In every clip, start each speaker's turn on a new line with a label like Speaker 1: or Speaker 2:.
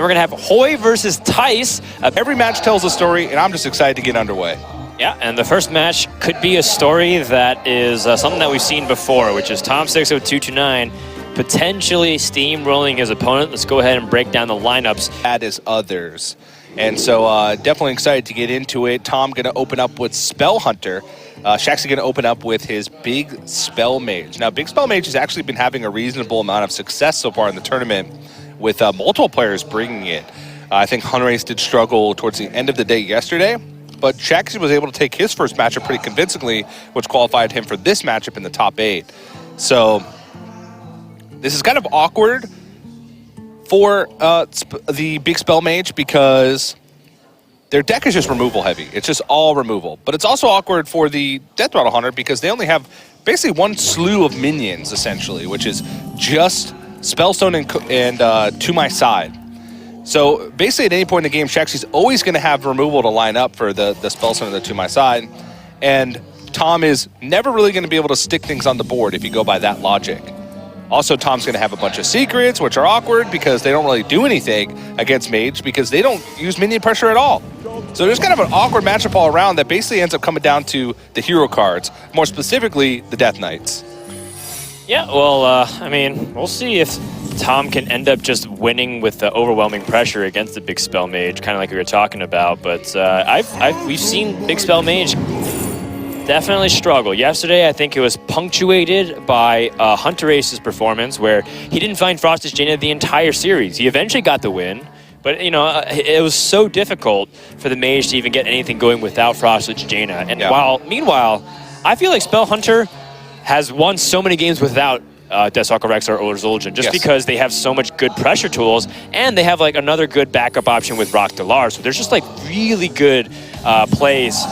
Speaker 1: Then we're going to have Hoy versus Tice.
Speaker 2: Every match tells a story, and I'm just excited to get underway.
Speaker 1: Yeah, and the first match could be a story that is something that we've seen before, which is tom60229 potentially steamrolling his opponent. Let's go ahead and break down the lineups.
Speaker 2: That is others. And so definitely excited to get into it. Tom going to open up with Spell Hunter. Shaxy going to open up with his Big Spell Mage. Now, Big Spell Mage has actually been having a reasonable amount of success so far in the tournament with multiple players bringing it. I think Hunrace did struggle towards the end of the day yesterday, but Shaxy was able to take his first matchup pretty convincingly, which qualified him for this matchup in the top 8. So this is kind of awkward for the Big Spell Mage because their deck is just removal heavy. It's just all removal. But it's also awkward for the Death Rattle Hunter because they only have basically one slew of minions, essentially, which is just Spellstone and To My Side. So basically at any point in the game, Shaxy's always going to have removal to line up for the Spellstone and the To My Side. And Tom is never really going to be able to stick things on the board if you go by that logic. Also, Tom's going to have a bunch of secrets, which are awkward because they don't really do anything against Mage because they don't use minion pressure at all. So there's kind of an awkward matchup all around that basically ends up coming down to the hero cards, more specifically the Death Knights.
Speaker 1: Yeah, well, I mean, we'll see if Tom can end up just winning with the overwhelming pressure against the Big Spell Mage, kind of like we were talking about. But we've seen Big Spell Mage definitely struggle. Yesterday, I think it was punctuated by Hunrace's performance, where he didn't find Frosted Jaina the entire series. He eventually got the win, but you know, it was so difficult for the Mage to even get anything going without Frosted Jaina. And meanwhile, I feel like Spell Hunter has won so many games without Deathstalker Rexar or Zul'jin, just because they have so much good pressure tools, and they have like another good backup option with Rock Delar. So there's just like really good plays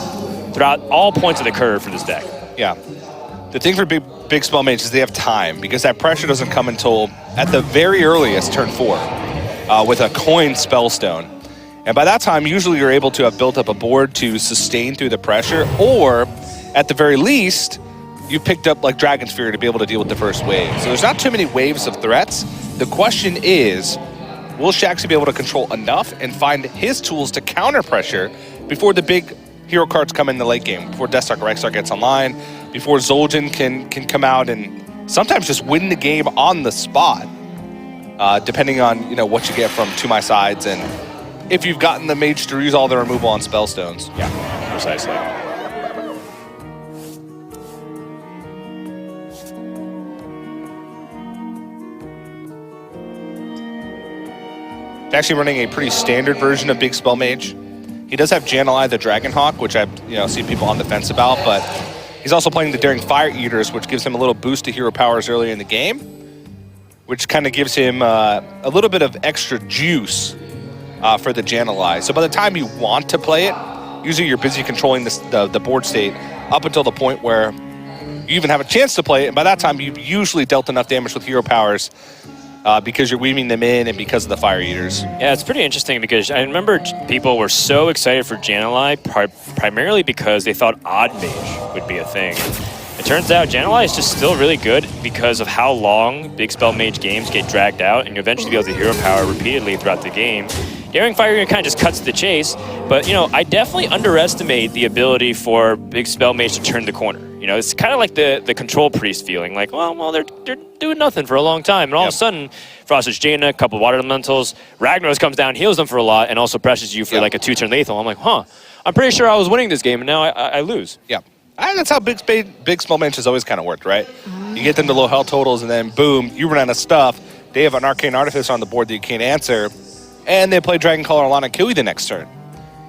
Speaker 1: throughout all points of the curve for this deck.
Speaker 2: Yeah. The thing for Big Spell Mage is they have time, because that pressure doesn't come until, at the very earliest, turn 4, with a coin Spellstone. And by that time, usually you're able to have built up a board to sustain through the pressure, or, at the very least, you picked up like Dragon Sphere to be able to deal with the first wave. So there's not too many waves of threats. The question is, will Shaxy be able to control enough and find his tools to counter pressure before the big hero cards come in the late game, before Deathstalker Rexar gets online, before Zul'jin can come out and sometimes just win the game on the spot, depending on what you get from To My Sides and if you've gotten the Mage to use all the removal on Spellstones.
Speaker 1: Yeah, precisely.
Speaker 2: Actually running a pretty standard version of Big Spell Mage. He does have Jan'alai the Dragonhawk, which I've seen people on the fence about, but he's also playing the Daring Fire Eaters, which gives him a little boost to hero powers early in the game, which kind of gives him a little bit of extra juice for the Jan'alai. So by the time you want to play it, usually you're busy controlling the board state up until the point where you even have a chance to play it, and by that time you've usually dealt enough damage with hero powers because you're weaving them in and because of the Fire Eaters.
Speaker 1: Yeah, it's pretty interesting because I remember people were so excited for Jan'alai primarily because they thought Odd Mage would be a thing. It turns out Jan'alai is just still really good because of how long Big Spell Mage games get dragged out, and you eventually be able to hero power repeatedly throughout the game. Daring Fire Eater kind of just cuts the chase, but I definitely underestimate the ability for Big Spell Mage to turn the corner. It's kind of like the Control Priest feeling, like, well, they're doing nothing for a long time, and all of a sudden, Frosted Jaina, a couple Water Elementals, Ragnaros comes down, heals them for a lot, and also presses you for like a 2-turn lethal. I'm like, I'm pretty sure I was winning this game, and now I lose.
Speaker 2: Yeah. That's how Big Spell Mage has always kind of worked, right? You get them to low health totals, and then boom, you run out of stuff. They have an Arcane Artificer on the board that you can't answer, and they play Dragon Color Alana and kill you the next turn.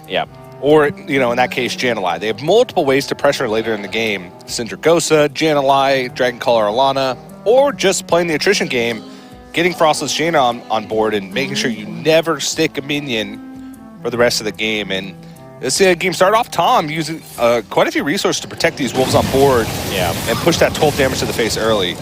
Speaker 1: Yeah.
Speaker 2: Or, in that case, Jan'alai. They have multiple ways to pressure later in the game. Syndragosa, Jan'alai, Dragon Color Alana, or just playing the attrition game, getting Frostless Jaina on board and making sure you never stick a minion for the rest of the game. And this game started off Tom using quite a few resources to protect these wolves on board and push that 12 damage to the face early.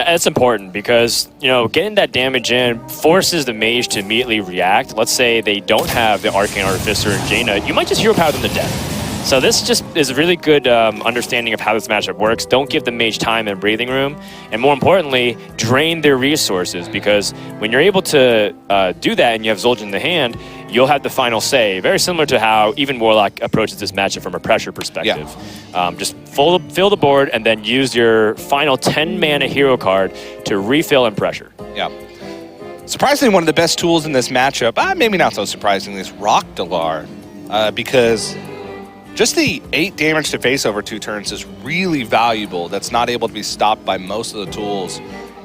Speaker 1: It's important because, getting that damage in forces the Mage to immediately react. Let's say they don't have the Arcane Artificer and Jaina. You might just hero power them to death. So this just is a really good understanding of how this matchup works. Don't give the mage time and breathing room, and more importantly, drain their resources, because when you're able to do that and you have Zul'jin in the hand, you'll have the final say. Very similar to how even Warlock approaches this matchup from a pressure perspective.
Speaker 2: Yeah.
Speaker 1: Just fill the board and then use your final 10 mana hero card to refill and pressure.
Speaker 2: Yeah. Surprisingly, one of the best tools in this matchup, maybe not so surprisingly, is Rockdalar, because just the 8 damage to face over 2 turns is really valuable. That's not able to be stopped by most of the tools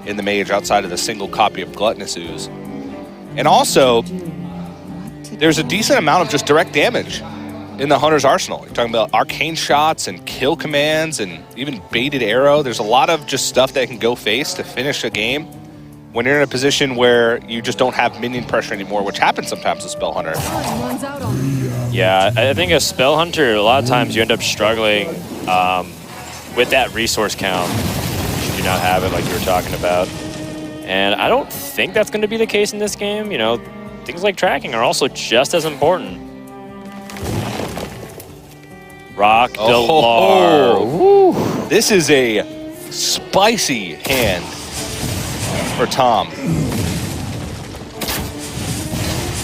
Speaker 2: in the mage outside of the single copy of Gluttonous Ooze. And also, there's a decent amount of just direct damage in the Hunter's arsenal. You're talking about arcane shots and kill commands and even baited arrow. There's a lot of just stuff that can go face to finish a game when you're in a position where you just don't have minion pressure anymore, which happens sometimes with Spell Hunter.
Speaker 1: Yeah, I think as Spell Hunter, a lot of times you end up struggling with that resource count. You do not have it like you were talking about. And I don't think that's going to be the case in this game. You know, things like tracking are also just as important. Rockdalar.
Speaker 2: This is a spicy hand for Tom.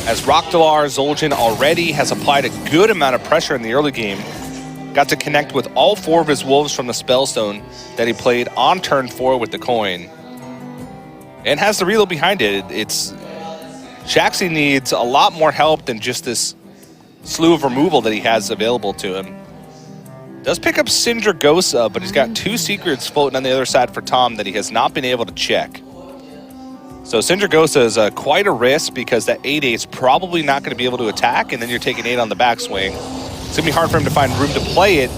Speaker 2: As Rockdalar, Zul'jin already has applied a good amount of pressure in the early game. Got to connect with all 4 of his wolves from the Spellstone that he played on turn 4 with the coin. And has the reload behind it. Shaxy needs a lot more help than just this slew of removal that he has available to him. Does pick up Sindragosa, but he's got 2 secrets floating on the other side for Tom that he has not been able to check. So Sindragosa is quite a risk, because that 8/8 is probably not going to be able to attack, and then you're taking 8 on the backswing. It's going to be hard for him to find room to play it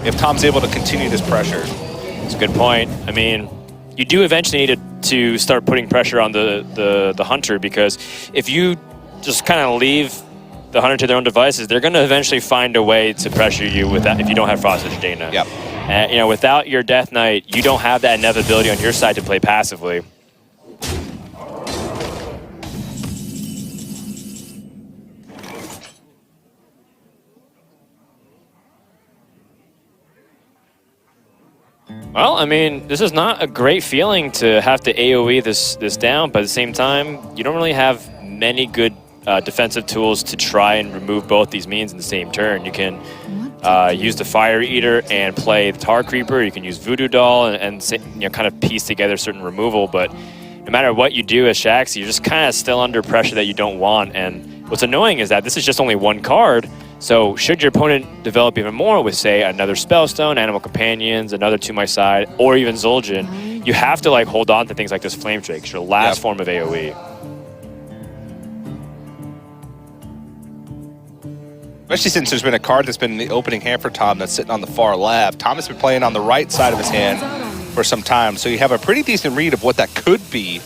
Speaker 2: if Tom's able to continue this pressure.
Speaker 1: That's a good point. I mean, you do eventually need to start putting pressure on the Hunter, because if you just kind of leave the Hunter to their own devices, they're going to eventually find a way to pressure you with that if you don't have Frosted Dana.
Speaker 2: Yep.
Speaker 1: You know, without your Death Knight, you don't have that inevitability on your side to play passively. Well, I mean, this is not a great feeling to have to AoE this down, but at the same time, you don't really have many good defensive tools to try and remove both these minions in the same turn. You can use the Fire Eater and play the Tar Creeper. You can use Voodoo Doll and you know, kind of piece together certain removal, but no matter what you do as Shaxy, you're just kind of still under pressure that you don't want. And what's annoying is that this is just only 1 card. So should your opponent develop even more with, say, another Spellstone, Animal Companions, another To My Side, or even Zul'jin, you have to like hold on to things like this Flame Drake. It's your last form of AoE.
Speaker 2: Especially since there's been a card that's been in the opening hand for Tom that's sitting on the far left. Tom has been playing on the right side of his hand for some time, so you have a pretty decent read of what that could be,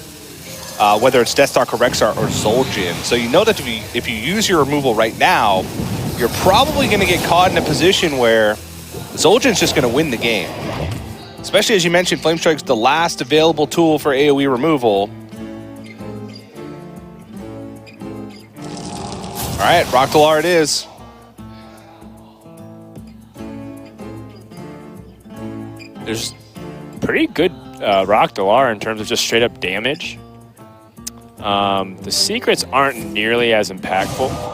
Speaker 2: whether it's Deathstalker, Rexar, or Zul'jin. So you know that if you use your removal right now, you're probably going to get caught in a position where Zul'jin's just going to win the game. Especially as you mentioned, Flame Strike's the last available tool for AoE removal. All right, Rockdalar it is.
Speaker 1: There's pretty good Rockdalar in terms of just straight up damage. The secrets aren't nearly as impactful.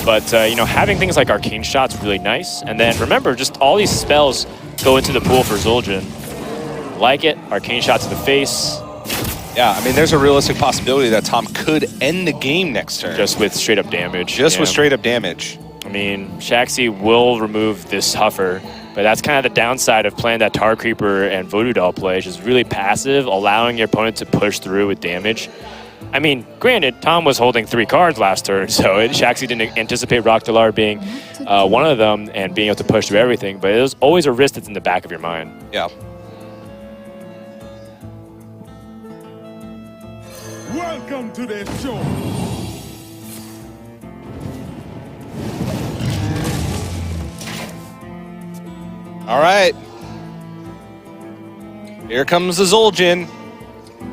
Speaker 1: But, you know, having things like Arcane Shot's really nice. And then, remember, just all these spells go into the pool for Zul'jin. Like it, Arcane Shot to the face.
Speaker 2: Yeah, I mean, there's a realistic possibility that Tom could end the game next turn.
Speaker 1: Just with straight-up damage.
Speaker 2: Just with straight-up damage.
Speaker 1: I mean, Shaxy will remove this Huffer, but that's kind of the downside of playing that Tar Creeper and Voodoo Doll play. It's just really passive, allowing your opponent to push through with damage. I mean, granted, Tom was holding 3 cards last turn, so Shaxy didn't anticipate Rockdalar being one of them and being able to push through everything, but there's always a risk that's in the back of your mind.
Speaker 2: Yeah.
Speaker 3: Welcome to the show.
Speaker 2: All right. Here comes the Zul'jin.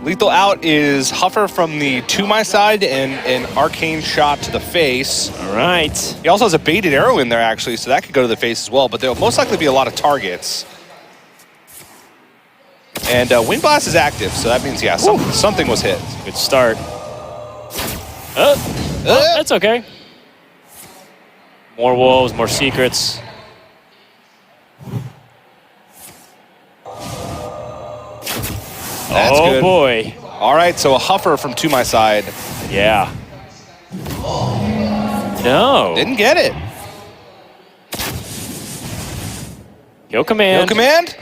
Speaker 2: Lethal out is Huffer from the To My side and an arcane shot to the face.
Speaker 1: All right.
Speaker 2: He also has a baited arrow in there, actually, so that could go to the face as well, but there'll most likely be a lot of targets. And Wind Blast is active, so that means, yeah, something was hit.
Speaker 1: Good start. That's okay. More wolves, more secrets.
Speaker 2: That's
Speaker 1: oh
Speaker 2: good.
Speaker 1: Boy.
Speaker 2: All right, so a Huffer from To My side.
Speaker 1: Yeah. No.
Speaker 2: Didn't get it.
Speaker 1: Kill command.
Speaker 2: No command?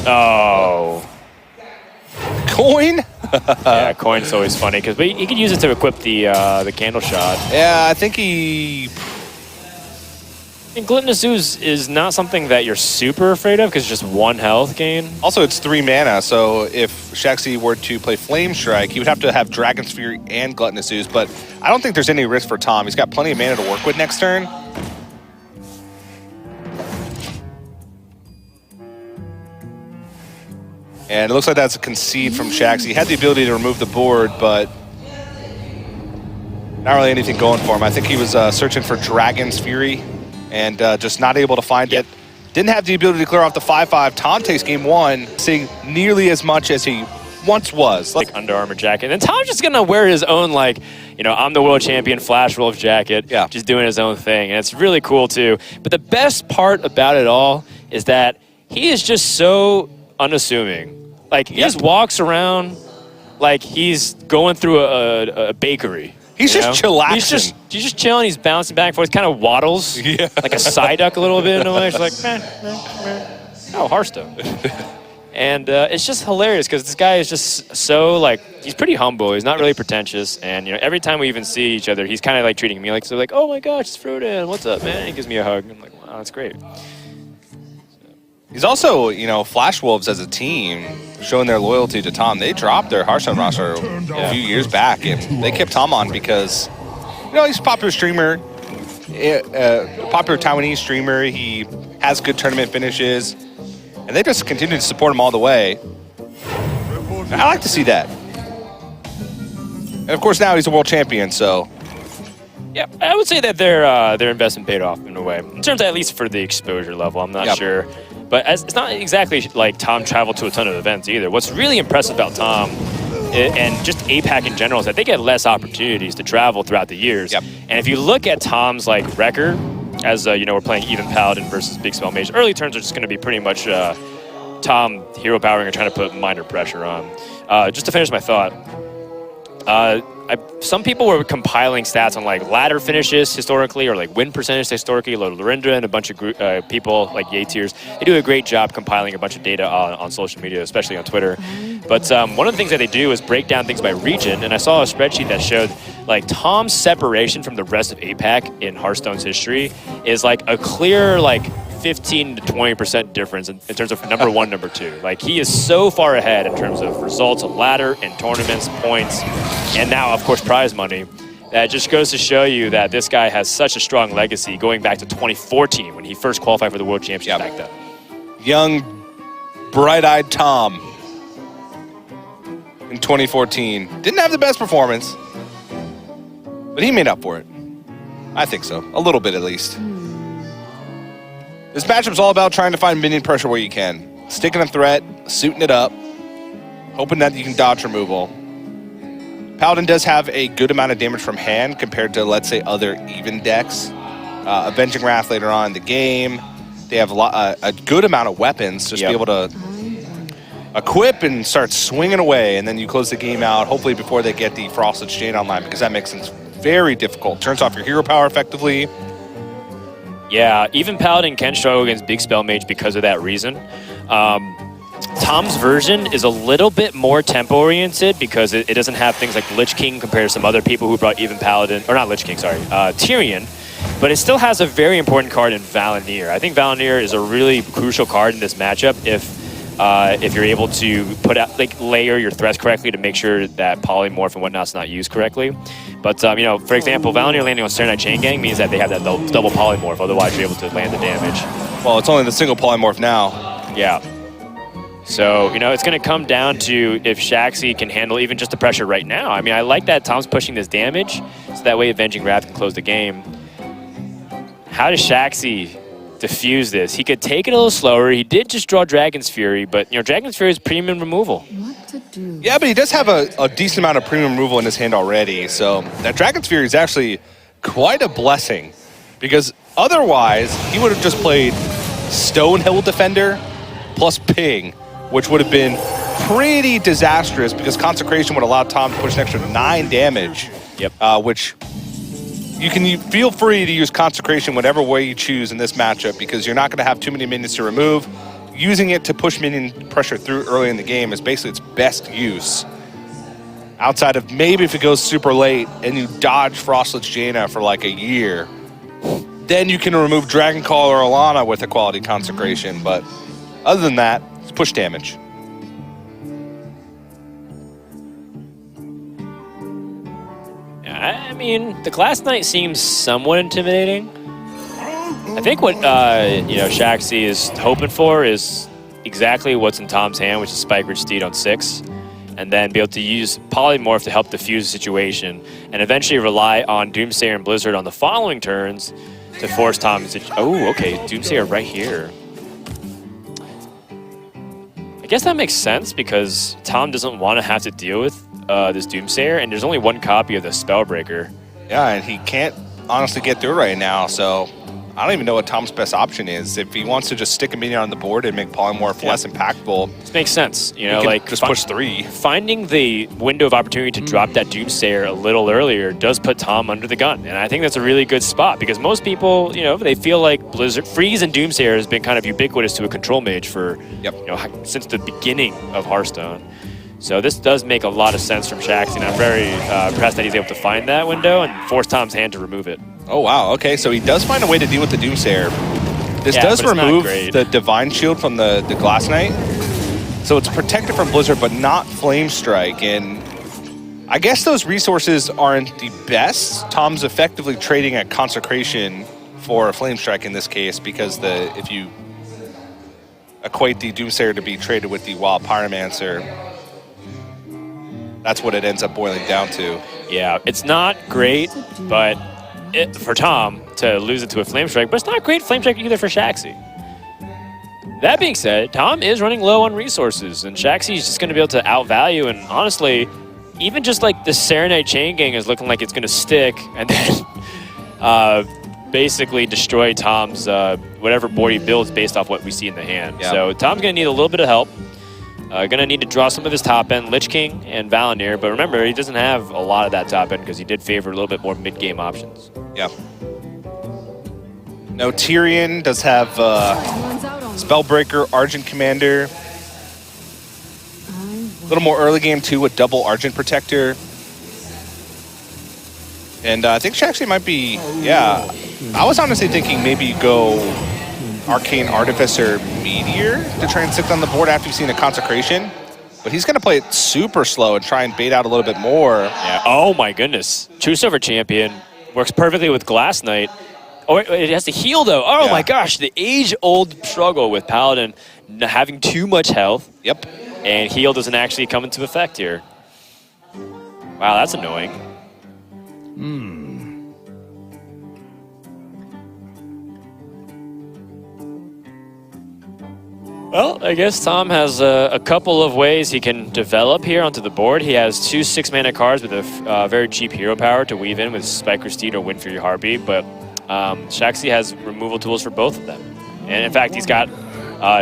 Speaker 1: Oh.
Speaker 2: Coin?
Speaker 1: Yeah, coin's always funny because you can use it to equip the candle shot.
Speaker 2: Yeah, I think he...
Speaker 1: And Gluttonous Ooze is not something that you're super afraid of because it's just 1 health gain.
Speaker 2: Also, it's 3 mana, so if Shaxy were to play Flame Strike, he would have to have Dragon's Fury and Gluttonous Ooze, but I don't think there's any risk for Tom. He's got plenty of mana to work with next turn. And it looks like that's a concede from Shaxy. He had the ability to remove the board, but not really anything going for him. I think he was searching for Dragon's Fury and just not able to find it. Didn't have the ability to clear off the 5/5. Tom takes game 1, seeing nearly as much as he once was.
Speaker 1: Like Under Armour jacket. And Tom's just going to wear his own, like, I'm the world champion Flash Wolf jacket.
Speaker 2: Yeah.
Speaker 1: Just doing his own thing. And it's really cool, too. But the best part about it all is that he is just so unassuming. Like, he just walks around like he's going through a bakery.
Speaker 2: He's just chillaxing.
Speaker 1: He's just chilling. He's bouncing back and forth. Kind of waddles, like a Psyduck a little bit in a way. He's like, oh, Hearthstone. And it's just hilarious because this guy is just so, like, he's pretty humble. He's not really pretentious. And, every time we even see each other, he's kind of like treating me like, oh my gosh, it's Froden. What's up, man? And he gives me a hug. I'm like, wow, that's great.
Speaker 2: He's also, Flash Wolves as a team showing their loyalty to Tom. They dropped their Hearthstone roster a few years back, and they kept Tom on because, he's a popular streamer, popular Taiwanese streamer. He has good tournament finishes, and they just continue to support him all the way. And I like to see that. And of course, now he's a world champion, so.
Speaker 1: Yeah, I would say that their investment paid off in a way. In terms of, at least for the exposure level, I'm not sure. But it's not exactly like Tom traveled to a ton of events either. What's really impressive about Tom and just APAC in general is that they get less opportunities to travel throughout the years.
Speaker 2: Yep.
Speaker 1: And if you look at Tom's record, as we're playing Even Paladin versus Big Spell Mage, early turns are just going to be pretty much Tom hero powering and trying to put minor pressure on. Just to finish my thought, some people were compiling stats on ladder finishes historically or win percentage historically. Lorinda and a bunch of people like Yatiers, they do a great job compiling a bunch of data on social media, especially on Twitter. But one of the things that they do is break down things by region, and I saw a spreadsheet that showed Tom's separation from the rest of APAC in Hearthstone's history is a clear 15 to 20% difference in terms of number 1, number 2. He is so far ahead in terms of results, ladder, and tournaments, points, and now, of course, prize money. That just goes to show you that this guy has such a strong legacy going back to 2014 when he first qualified for the World Championship back then.
Speaker 2: Young, bright-eyed Tom in 2014. Didn't have the best performance, but he made up for it. I think so. A little bit, at least. This matchup's all about trying to find minion pressure where you can. Sticking a threat, suiting it up, hoping that you can dodge removal. Paladin does have a good amount of damage from hand compared to, let's say, other even decks. Avenging Wrath later on in the game. They have a good amount of weapons to be able to equip and start swinging away, and then you close the game out, hopefully before they get the Frosted Chain online, because that makes things very difficult. Turns off your hero power effectively.
Speaker 1: Yeah, even Paladin can struggle against Big Spell Mage because of that reason. Tom's version is a little bit more tempo-oriented because it doesn't have things like Lich King compared to some other people who brought even Paladin, or not Lich King, sorry, Tyrion. But it still has a very important card in Valanir. I think Valanir is a really crucial card in this matchup if you're able to put out, layer your threats correctly to make sure that polymorph and whatnot's not used correctly. But, for example, Valanir landing on Serenite Chain Gang means that they have that double polymorph, otherwise you're able to land the damage.
Speaker 2: Well, it's only the single polymorph now.
Speaker 1: Yeah. So, you know, it's going to come down to if Shaxy can handle even just the pressure right now. I mean, I like that Tom's pushing this damage, so that way Avenging Wrath can close the game. How does Shaxy diffuse this? He could take it a little slower. He did just draw Dragon's Fury, but, you know, Dragon's Fury is premium removal.
Speaker 4: What to do?
Speaker 2: Yeah, but he does have a decent amount of premium removal in his hand already. So that Dragon's Fury is actually quite a blessing, because otherwise he would have just played Stonehill Defender plus Ping, which would have been pretty disastrous because Consecration would allow Tom to push an extra 9 damage.
Speaker 1: Yep.
Speaker 2: Which you can feel free to use Consecration whatever way you choose in this matchup, because you're not going to have too many minions to remove. Using it to push minion pressure through early in the game is basically its best use. Outside of maybe if it goes super late and you dodge Frostlet's Jaina for like a year, then you can remove Dragon Call or Alana with a quality Consecration. But other than that, it's push damage.
Speaker 1: I mean, the Glass Knight seems somewhat intimidating. I think what you know, Shaxy is hoping for is exactly what's in Tom's hand, which is Spike Ridge Steed on 6, and then be able to use Polymorph to help diffuse the situation, and eventually rely on Doomsayer and Blizzard on the following turns to force Tom to... Oh, okay, Doomsayer right here. I guess that makes sense because Tom doesn't want to have to deal with this Doomsayer, and there's only one copy of the Spellbreaker.
Speaker 2: Yeah, and he can't honestly get through right now, so I don't even know what Tom's best option is. If he wants to just stick a minion on the board and make Polymorph less impactful,
Speaker 1: This makes sense, you know,
Speaker 2: he can
Speaker 1: like
Speaker 2: just push 3.
Speaker 1: finding the window of opportunity to drop that Doomsayer a little earlier does put Tom under the gun, and I think that's a really good spot because most people, you know, they feel like Blizzard Freeze and Doomsayer has been kind of ubiquitous to a control mage for you know, since the beginning of Hearthstone. So this does make a lot of sense from Shaxy, and I'm very impressed that he's able to find that window and force Tom's hand to remove it.
Speaker 2: Oh, wow. Okay, so he does find a way to deal with the Doomsayer. This does
Speaker 1: but it's not
Speaker 2: remove
Speaker 1: great.
Speaker 2: the Divine Shield from the Glass Knight. So it's protected from Blizzard, but not Flame Strike. And I guess those resources aren't the best. Tom's effectively trading at Consecration for a Flame Strike in this case, because if you equate the Doomsayer to be traded with the Wild Pyromancer, that's what it ends up boiling down to.
Speaker 1: Yeah, it's not great, but for Tom to lose it to a Flame Strike, but it's not great Flame Strike either for Shaxy. That being said, Tom is running low on resources, and Shaxy is just going to be able to outvalue, and honestly, even just like the Serenade Chain Gang is looking like it's going to stick, and then basically destroy Tom's whatever board he builds based off what we see in the hand.
Speaker 2: Yeah.
Speaker 1: So Tom's going to need a little bit of help. Going to need to draw some of his top end, Lich King and Valinir, but remember, he doesn't have a lot of that top end because he did favor a little bit more mid-game options.
Speaker 2: Yeah. No, Tyrion does have Spellbreaker, Argent Commander. A little more early game too with double Argent Protector. And I think she actually might be, yeah. I was honestly thinking maybe you go Arcane Artificer Meteor to try and stick on the board after you've seen a Consecration. But he's going to play it super slow and try and bait out a little bit more.
Speaker 1: Yeah. Oh my goodness. True Silver Champion works perfectly with Glass Knight. Oh, it has to heal though. Oh my gosh, the age-old struggle with Paladin having too much health.
Speaker 2: Yep.
Speaker 1: And heal doesn't actually come into effect here. Wow, that's annoying. Well, I guess Tom has a couple of ways he can develop here onto the board. He has 2 6-mana cards with a very cheap hero power to weave in with Spike Steed or Windfury Harpy, but Shaxy has removal tools for both of them. And in fact, he's got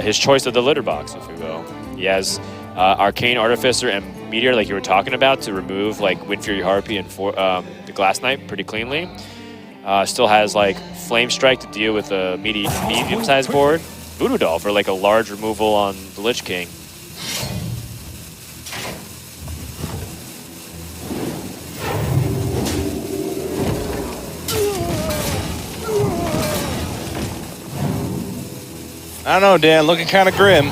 Speaker 1: his choice of the litter box, if you will. He has Arcane Artificer and Meteor, like you were talking about, to remove like Windfury Harpy and the Glass Knight pretty cleanly. Still has like Flame Strike to deal with a medium-sized board. Voodoo Doll for like a large removal on the Lich King.
Speaker 2: I don't know, Dan. Looking kind of grim.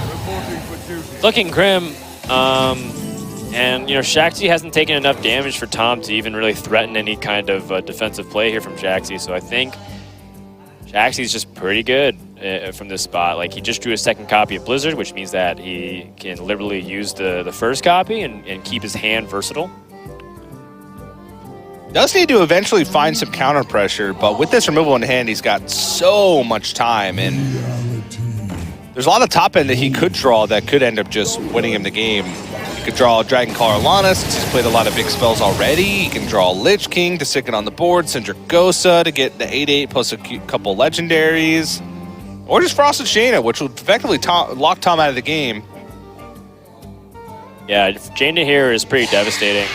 Speaker 1: Looking grim. And, you know, Shaxy hasn't taken enough damage for Tom to even really threaten any kind of defensive play here from Shaxy. So I think Shaxy's just pretty good. from this spot. Like, he just drew a second copy of Blizzard, which means that he can literally use the first copy and keep his hand versatile.
Speaker 2: Does need to eventually find some counter pressure, but with this removal in hand, he's got so much time, and there's a lot of top end that he could draw that could end up just winning him the game. He could draw Dragon Caller Lana since he's played a lot of big spells already. He can draw Lich King to stick it on the board, Syndragosa to get the 8/8 plus a couple legendaries, or just Frosted Shayna, which would effectively lock Tom out of the game.
Speaker 1: Yeah, Jaina here is pretty devastating.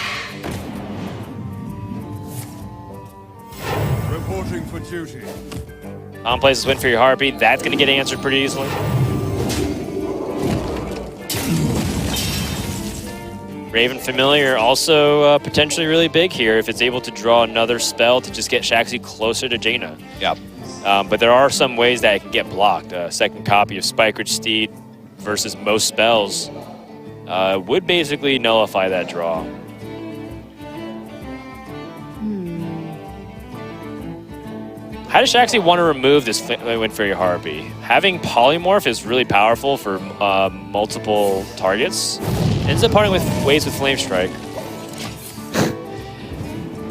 Speaker 3: Reporting for duty.
Speaker 1: Tom plays his Win for Your Heartbeat. That's going to get answered pretty easily. Raven Familiar also potentially really big here if it's able to draw another spell to just get Shaxy closer to Jaina.
Speaker 2: Yep.
Speaker 1: But there are some ways that it can get blocked. A second copy of Spikeridge Steed versus most spells would basically nullify that draw. How does Shaxy want to remove this Win for Your Heartbeat? Having Polymorph is really powerful for multiple targets. Ends up parting with ways with Flame Strike.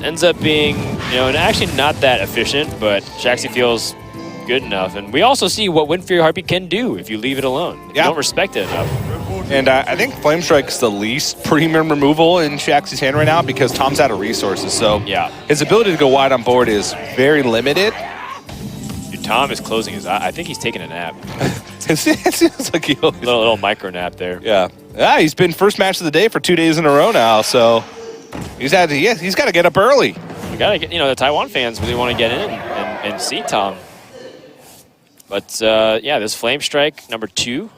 Speaker 1: Ends up being, actually not that efficient, but Shaxy feels good enough. And we also see what Win for Your Heartbeat can do if you leave it alone. If you don't respect it enough.
Speaker 2: And I think Flame Strike's the least premium removal in Shaxy's hand right now because Tom's out of resources. So
Speaker 1: yeah,
Speaker 2: his ability to go wide on board is very limited.
Speaker 1: Dude, Tom is closing his eye. I think he's taking a nap.
Speaker 2: It seems like he always...
Speaker 1: little micro nap there.
Speaker 2: Yeah. Yeah, he's been first match of the day for 2 days in a row now, so he's got to get up early.
Speaker 1: We gotta get, the Taiwan fans really want to get in and see Tom. But yeah, this Flame Strike number 2,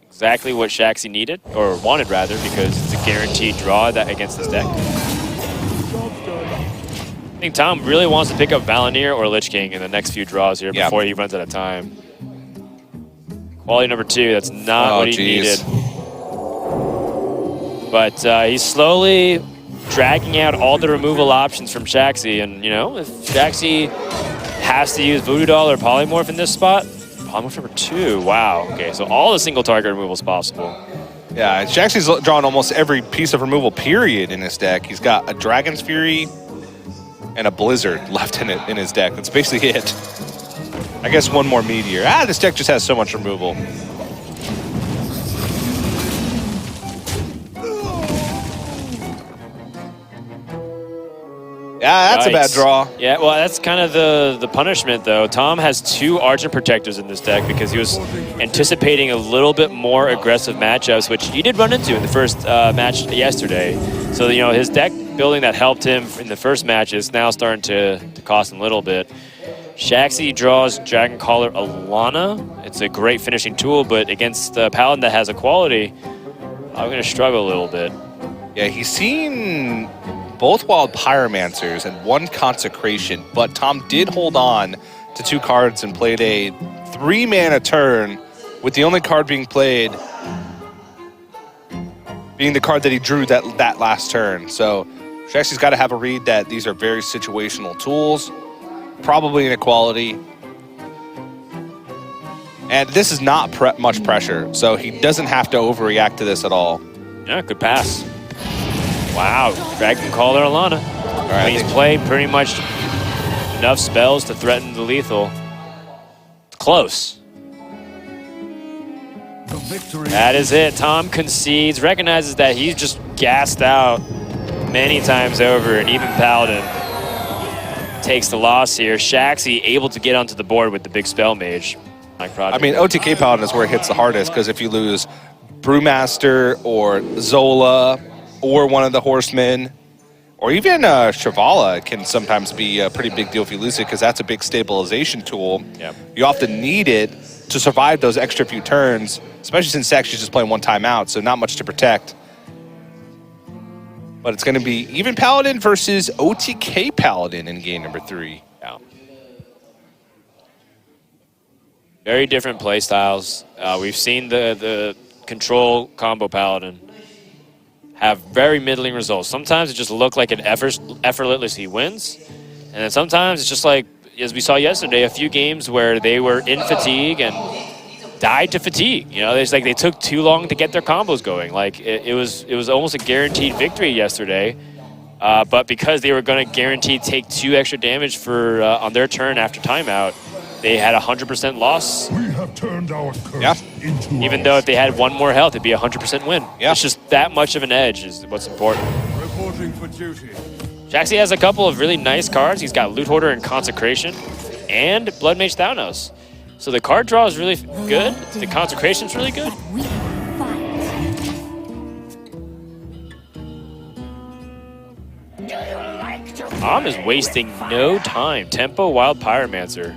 Speaker 1: exactly what Shaxy needed, or wanted rather, because it's a guaranteed draw that against this deck. I think Tom really wants to pick up Valenier or Lich King in the next few draws here before he runs out of time. Quality number 2, that's not what he needed. But he's slowly dragging out all the removal options from Shaxy. And, if Shaxy has to use Voodoo Doll or Polymorph in this spot, Polymorph number 2, wow. Okay, so all the single target removal is possible.
Speaker 2: Yeah, Shaxy's drawn almost every piece of removal, period, in his deck. He's got a Dragon's Fury and a Blizzard left in his deck. That's basically it. I guess one more Meteor. This deck just has so much removal. Yeah, that's a bad draw.
Speaker 1: Yeah, well, that's kind of the punishment, though. Tom has 2 Argent Protectors in this deck because he was anticipating a little bit more aggressive matchups, which he did run into in the first match yesterday. So, his deck building that helped him in the first match is now starting to cost him a little bit. Shaxy draws Dragon Caller Alana. It's a great finishing tool, but against the Paladin that has a quality, I'm going to struggle a little bit.
Speaker 2: Yeah, he's seen both Wild Pyromancers and 1 Consecration, but Tom did hold on to 2 cards and played a 3-mana turn, with the only card being played being the card that he drew that last turn. So Shaxy's got to have a read that these are very situational tools, probably inequality. And this is not much pressure, so he doesn't have to overreact to this at all.
Speaker 1: Yeah, good pass. Wow, Dragon Caller Alana. All right, he's played pretty much enough spells to threaten the lethal. It's close. That is it. Tom concedes, recognizes that he's just gassed out many times over, and even Paladin takes the loss here. Shaxy able to get onto the board with the big spell mage.
Speaker 2: I mean, OTK Paladin is where it hits the hardest, because if you lose Brewmaster or Zola or one of the Horsemen, or even Shivala can sometimes be a pretty big deal if you lose it, because that's a big stabilization tool.
Speaker 1: Yep.
Speaker 2: You often need it to survive those extra few turns, especially since Shaxy's just playing 1 timeout, so not much to protect. But it's going to be even Paladin versus OTK Paladin in game number 3.
Speaker 1: Yeah. Very different play styles. We've seen the control combo Paladin have very middling results. Sometimes it just look like an effortlessly wins, and then sometimes it's just like as we saw yesterday, a few games where they were in fatigue and died to fatigue. You know, it's like they took too long to get their combos going. Like it was almost a guaranteed victory yesterday. But because they were going to guarantee take 2 extra damage for on their turn after timeout, they had a 100% loss.
Speaker 3: We have turned our curse into
Speaker 1: Even though if they had 1 more health, it'd be a 100% win.
Speaker 2: Yeah.
Speaker 1: It's just that much of an edge is what's important.
Speaker 3: reporting for duty.
Speaker 1: Shaxy has a couple of really nice cards. He's got Loot Hoarder and Consecration and Blood Mage Thaunos. So the card draw is really good. The Consecration's really good. Tom is wasting no time. Tempo Wild Pyromancer.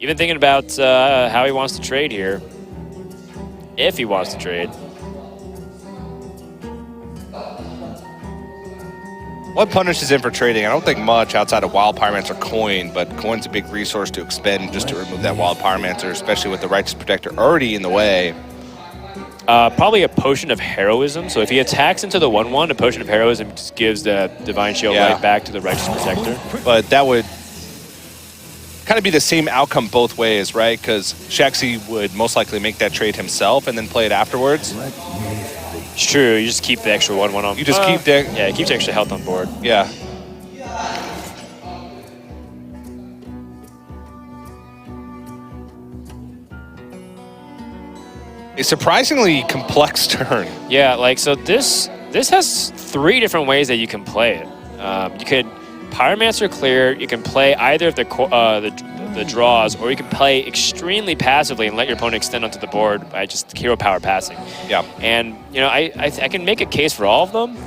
Speaker 1: Even thinking about how he wants to trade here. If he wants to trade.
Speaker 2: What punishes him for trading? I don't think much outside of Wild Pyromancer coin, but coin's a big resource to expend just to remove that Wild Pyromancer, especially with the Righteous Protector already in the way.
Speaker 1: Probably a Potion of Heroism. So if he attacks into the 1/1, a Potion of Heroism just gives the Divine Shield right back to the Righteous Protector.
Speaker 2: But that would kind of be the same outcome both ways, right? Because Shaxy would most likely make that trade himself and then play it afterwards.
Speaker 1: It's true. You just keep the extra 1/1 on.
Speaker 2: You just keep that.
Speaker 1: Yeah, it keeps extra health on board.
Speaker 2: Yeah. A surprisingly complex turn.
Speaker 1: Yeah, like so this has 3 different ways that you can play it. You could Pyromancer clear. You can play either of the draws, or you can play extremely passively and let your opponent extend onto the board by just hero power passing.
Speaker 2: Yeah.
Speaker 1: And you know, I can make a case for all of them.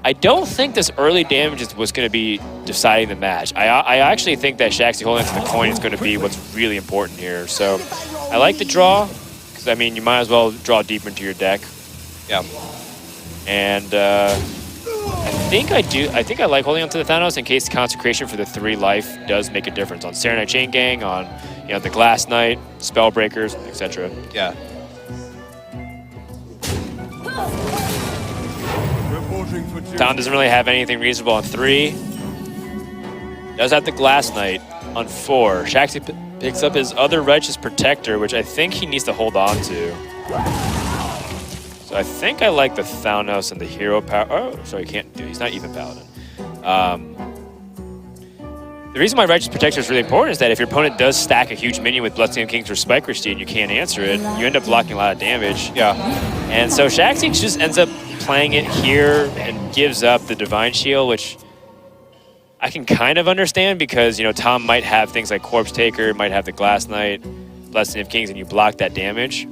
Speaker 1: I don't think this early damage was going to be deciding the match. I actually think that Shaxy holding onto the coin is going to be what's really important here. So I like the draw. I mean, you might as well draw deeper into your deck.
Speaker 2: Yeah.
Speaker 1: And I think I like holding on to the Thaunos in case the Consecration for the 3 life does make a difference on Serenite Chain Gang, on the Glass Knight, Spellbreakers, etc.
Speaker 2: Yeah.
Speaker 3: Reporting for duty.
Speaker 1: Tom doesn't really have anything reasonable on 3. Does have the Glass Knight on 4. Shaxy picks up his other Righteous Protector, which I think he needs to hold on to. So I think I like the Thaunos and the Hero Power. Oh, sorry, he's not even Paladin. The reason why Righteous Protector is really important is that if your opponent does stack a huge minion with Bloodstained Kings or Spike Rusty and you can't answer it, you end up blocking a lot of damage.
Speaker 2: Yeah.
Speaker 1: And so Shaxy just ends up playing it here and gives up the Divine Shield, which I can kind of understand because, Tom might have things like Corpse Taker, might have the Glass Knight, Blessing of Kings, and you block that damage.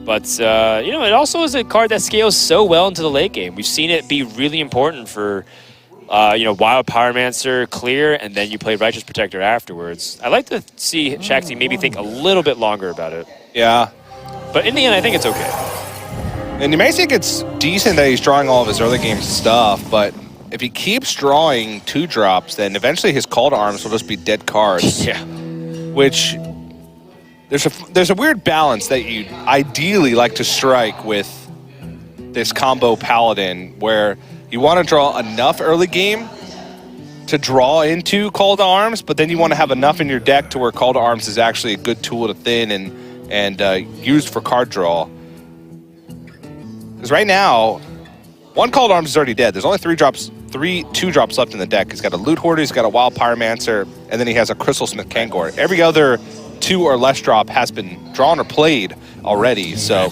Speaker 1: But, it also is a card that scales so well into the late game. We've seen it be really important for, Wild Pyromancer, clear, and then you play Righteous Protector afterwards. I'd like to see Shaxy maybe think a little bit longer about it.
Speaker 2: Yeah.
Speaker 1: But in the end, I think it's okay.
Speaker 2: And you may think it's decent that he's drawing all of his early game stuff, but if he keeps drawing 2-drops, then eventually his Call to Arms will just be dead cards.
Speaker 1: Yeah.
Speaker 2: Which there's a weird balance that you ideally like to strike with this combo Paladin, where you want to draw enough early game to draw into Call to Arms, but then you want to have enough in your deck to where Call to Arms is actually a good tool to thin and used for card draw. Because right now, 1 Call to Arms is already dead. There's only 2-drops left in the deck. He's got a Loot Hoarder, he's got a Wild Pyromancer, and then he has a Crystal Smith Kangor. Every other 2 or less drop has been drawn or played already, so.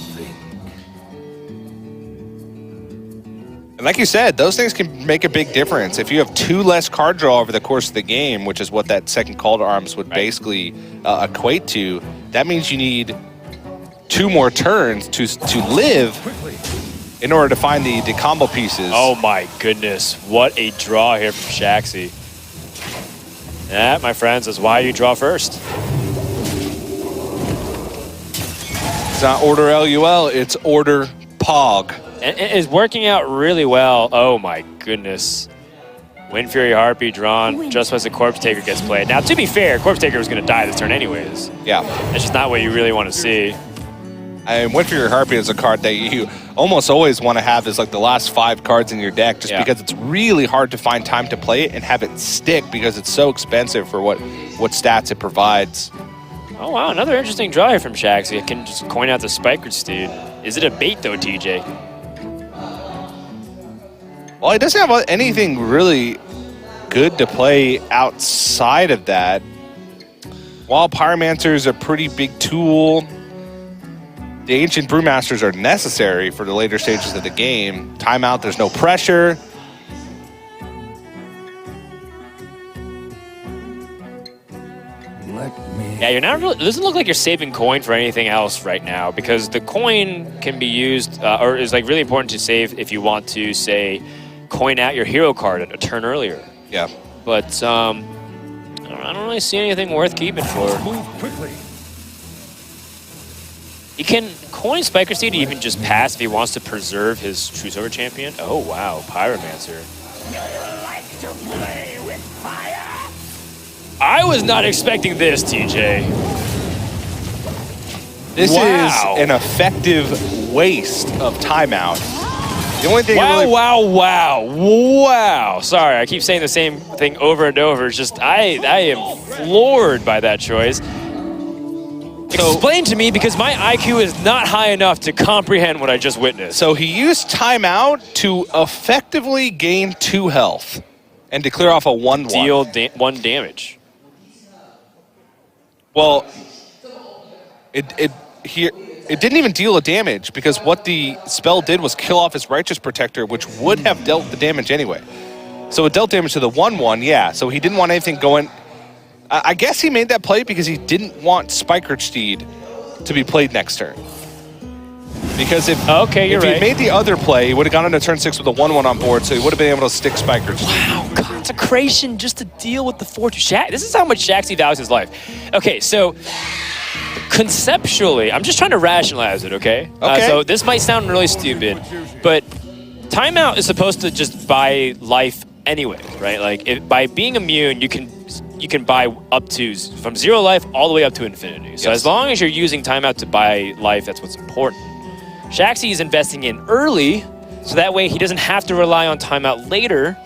Speaker 2: And like you said, those things can make a big difference. If you have 2 less card draw over the course of the game, which is what that second Call to Arms would basically equate to, that means you need 2 more turns to live in order to find the combo pieces.
Speaker 1: Oh my goodness, what a draw here from Shaxy. That, my friends, is why you draw first.
Speaker 2: It's not order LUL, it's order POG.
Speaker 1: And it is working out really well. Oh my goodness. Wind Fury Harpy drawn just as the Corpse Taker gets played. Now, to be fair, Corpse Taker was going to die this turn anyways.
Speaker 2: Yeah.
Speaker 1: That's just not what you really want to see.
Speaker 2: And Windfury Harpy is a card that you almost always want to have as like the last 5 cards in your deck, just because it's really hard to find time to play it and have it stick because it's so expensive for what stats it provides.
Speaker 1: Oh, wow, another interesting draw here from Shaxy. It can just coin out the Spiker Steed. Is it a bait, though, TJ?
Speaker 2: Well, he doesn't have anything really good to play outside of that. While Pyromancer is a pretty big tool, the Ancient Brewmasters are necessary for the later stages of the game. Timeout, there's no pressure.
Speaker 1: Yeah, you're not really, it doesn't look like you're saving coin for anything else right now, because the coin can be used, or is like really important to save if you want to, say, coin out your hero card a turn earlier.
Speaker 2: Yeah.
Speaker 1: But I don't really see anything worth keeping for.
Speaker 3: Move quickly.
Speaker 1: He can coin Spiker Steed to even just pass if he wants to preserve his True Silver Champion. Oh, wow, Pyromancer.
Speaker 4: Like to play with fire?
Speaker 1: I was not expecting this, TJ.
Speaker 2: This
Speaker 1: Wow.
Speaker 2: is an effective waste of timeout. The only thing
Speaker 1: Wow,
Speaker 2: really...
Speaker 1: wow. Sorry, I keep saying the same thing over and over. It's just, I am floored by that choice. Explain to me, because my IQ is not high enough to comprehend what I just witnessed.
Speaker 2: So he used timeout to effectively gain 2 health and to clear off a 1/1.
Speaker 1: Deal 1 damage.
Speaker 2: Well, it didn't even deal a damage, because what the spell did was kill off his Righteous Protector, which would have dealt the damage anyway. So it dealt damage to the 1/1, yeah. So he didn't want anything going. I guess he made that play because he didn't want Spiker Steed to be played next turn. Because if he made the other play, he would have gone into turn 6 with a 1/1 on board, so he would have been able to stick Spiker Steed.
Speaker 1: Wow, consecration just to deal with the fortune. This is how much Shaxy values his life. Okay, so conceptually, I'm just trying to rationalize it, okay? So this might sound really stupid, but timeout is supposed to just buy life anyway, right? Like, by being immune, you can buy up to from 0 life all the way up to infinity. So as long as you're using timeout to buy life, that's what's important. Shaxy is investing in early, so that way he doesn't have to rely on timeout later,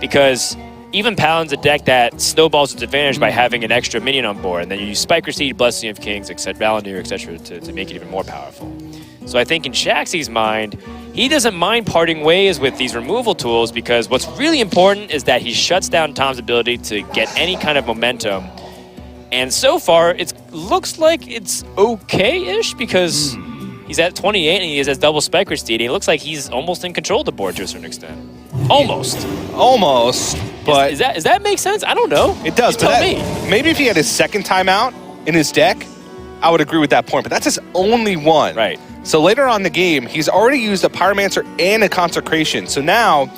Speaker 1: because even Paladin's a deck that snowballs its advantage by having an extra minion on board, and then you use Spiker Steed, Blessing of Kings, etc., Valandir, etc., to make it even more powerful. So I think in Shaxy's mind, he doesn't mind parting ways with these removal tools, because what's really important is that he shuts down Tom's ability to get any kind of momentum. And so far, it looks like it's okay-ish, because he's at 28 and he has double Spiker Steed. And it looks like he's almost in control of the board to a certain extent. Almost,
Speaker 2: but...
Speaker 1: Does that make sense? I don't know.
Speaker 2: It does,
Speaker 1: you tell me.
Speaker 2: Maybe if he had his second timeout in his deck, I would agree with that point, but that's his only one.
Speaker 1: Right.
Speaker 2: So later on in the game, he's already used a Pyromancer and a Consecration. So now,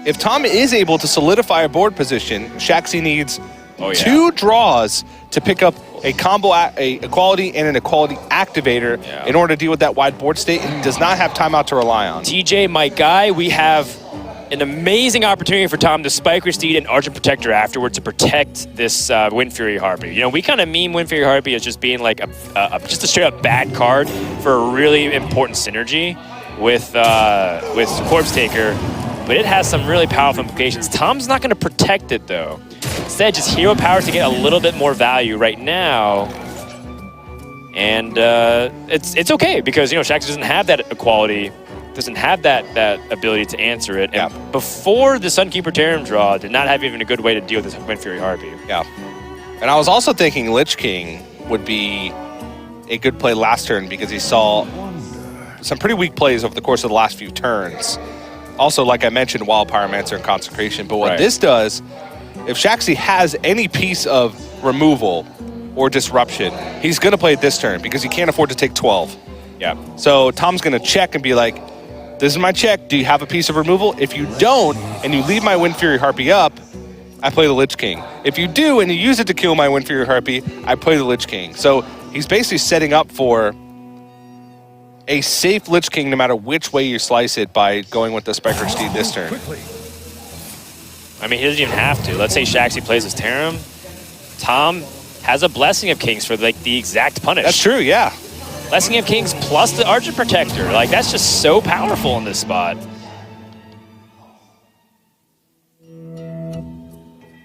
Speaker 2: if Tom is able to solidify a board position, Shaxy needs 2 draws to pick up a combo, a equality and an equality activator in order to deal with that wide board state, and he does not have timeout to rely on.
Speaker 1: TJ, my guy, we have an amazing opportunity for Tom to Spiker Steed and Argent Protector afterward to protect this Windfury Harpy. You know, we kind of meme Windfury Harpy as just being like just a straight up bad card for a really important synergy with Corpse Taker, but it has some really powerful implications. Tom's not going to protect it though. Instead, just hero powers to get a little bit more value right now. And it's okay, because, you know, Shaxy doesn't have that equality, doesn't have that ability to answer it. And before the Sunkeeper Terran draw, did not have even a good way to deal with this Windfury Harpy.
Speaker 2: Yeah. And I was also thinking Lich King would be a good play last turn, because he saw some pretty weak plays over the course of the last few turns. Also, like I mentioned, Wild Pyromancer and Consecration. But what this does, if Shaxy has any piece of removal or disruption, he's going to play it this turn, because he can't afford to take 12.
Speaker 1: Yeah.
Speaker 2: So Tom's going to check and be like, this is my check. Do you have a piece of removal? If you don't, and you leave my Windfury Harpy up, I play the Lich King. If you do, and you use it to kill my Windfury Harpy, I play the Lich King. So he's basically setting up for a safe Lich King no matter which way you slice it by going with the Spiker Steed this turn.
Speaker 1: I mean, he doesn't even have to. Let's say Shaxy plays his Tarim. Tom has a Blessing of Kings for like the exact punish.
Speaker 2: That's true, yeah.
Speaker 1: Blessing of Kings plus the Argent Protector. Like, that's just so powerful in this spot.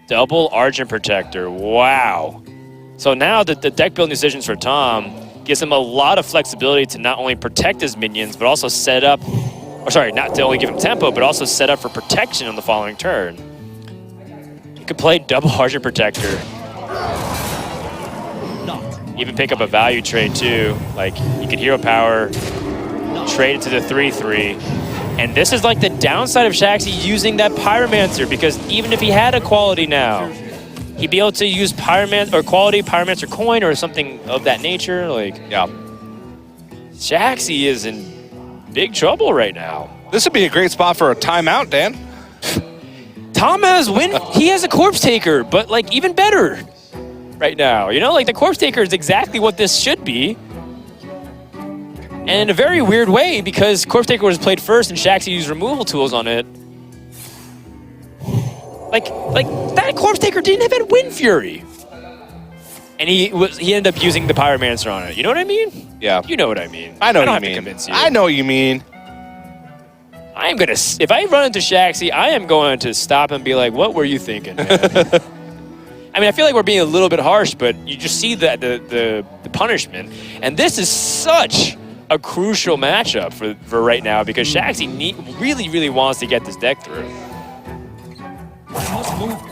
Speaker 1: Double Argent Protector. Wow. So now the deck building decisions for Tom gives him a lot of flexibility to not only protect his minions, but also set up, or sorry, not to only give him tempo, but also set up for protection on the following turn. You could play double Argent Protector. Even pick up a value trade too. Like, you could hero power, trade it to the 3/3. And this is like the downside of Shaxy using that Pyromancer, because even if he had a quality now, he'd be able to use Pyromancer or quality Pyromancer coin or something of that nature. Like,
Speaker 2: Yeah.
Speaker 1: Shaxy is in big trouble right now.
Speaker 2: This would be a great spot for a timeout, Dan.
Speaker 1: Tom has he has a Corpse Taker, but like even better right now. You know, like the Corpse Taker is exactly what this should be. And in a very weird way, because Corpse Taker was played first and Shaxy used removal tools on it. Like that Corpse Taker didn't have Wind Fury. And he ended up using the Pyromancer on it. You know what I mean?
Speaker 2: Yeah.
Speaker 1: You know what I mean.
Speaker 2: I know
Speaker 1: I don't
Speaker 2: what
Speaker 1: have
Speaker 2: you
Speaker 1: to
Speaker 2: mean.
Speaker 1: convince you.
Speaker 2: I know what you mean.
Speaker 1: I am gonna, if I run into Shaxy, I am going to stop and be like, what were you thinking, man? I mean, I feel like we're being a little bit harsh, but you just see that the punishment. And this is such a crucial matchup for right now, because Shaxy really wants to get this deck through.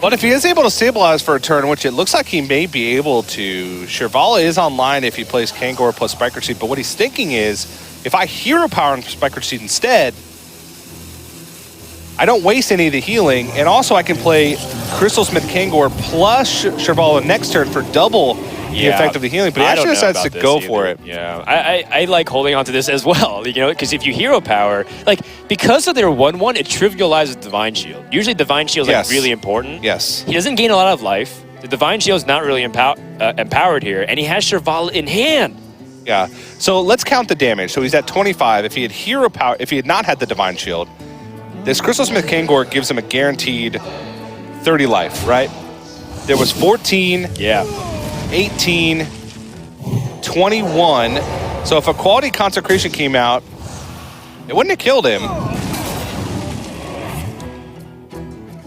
Speaker 2: But if he is able to stabilize for a turn, which it looks like he may be able to, Shirvala is online if he plays Kangor plus Spiker Seed. But what he's thinking is, if I hero power and Spiker Seed instead, I don't waste any of the healing, and also I can play Crystal Smith Kangor plus Shirvala next turn for double the effect of the healing. But he actually decides to go for it.
Speaker 1: Yeah, I like holding on to this as well, you know, because if you hero power, like, because of their 1/1, it trivializes Divine Shield. Usually Divine Shield is like really important.
Speaker 2: Yes.
Speaker 1: He doesn't gain a lot of life. The Divine Shield is not really empowered here, and he has Shirvala in hand.
Speaker 2: Yeah. So let's count the damage. So he's at 25. If he had hero power, if he had not had the Divine Shield, this Crystal Smith Kangor gives him a guaranteed 30 life, right? There was 14, 18, 21. So if a quality consecration came out, it wouldn't have killed him,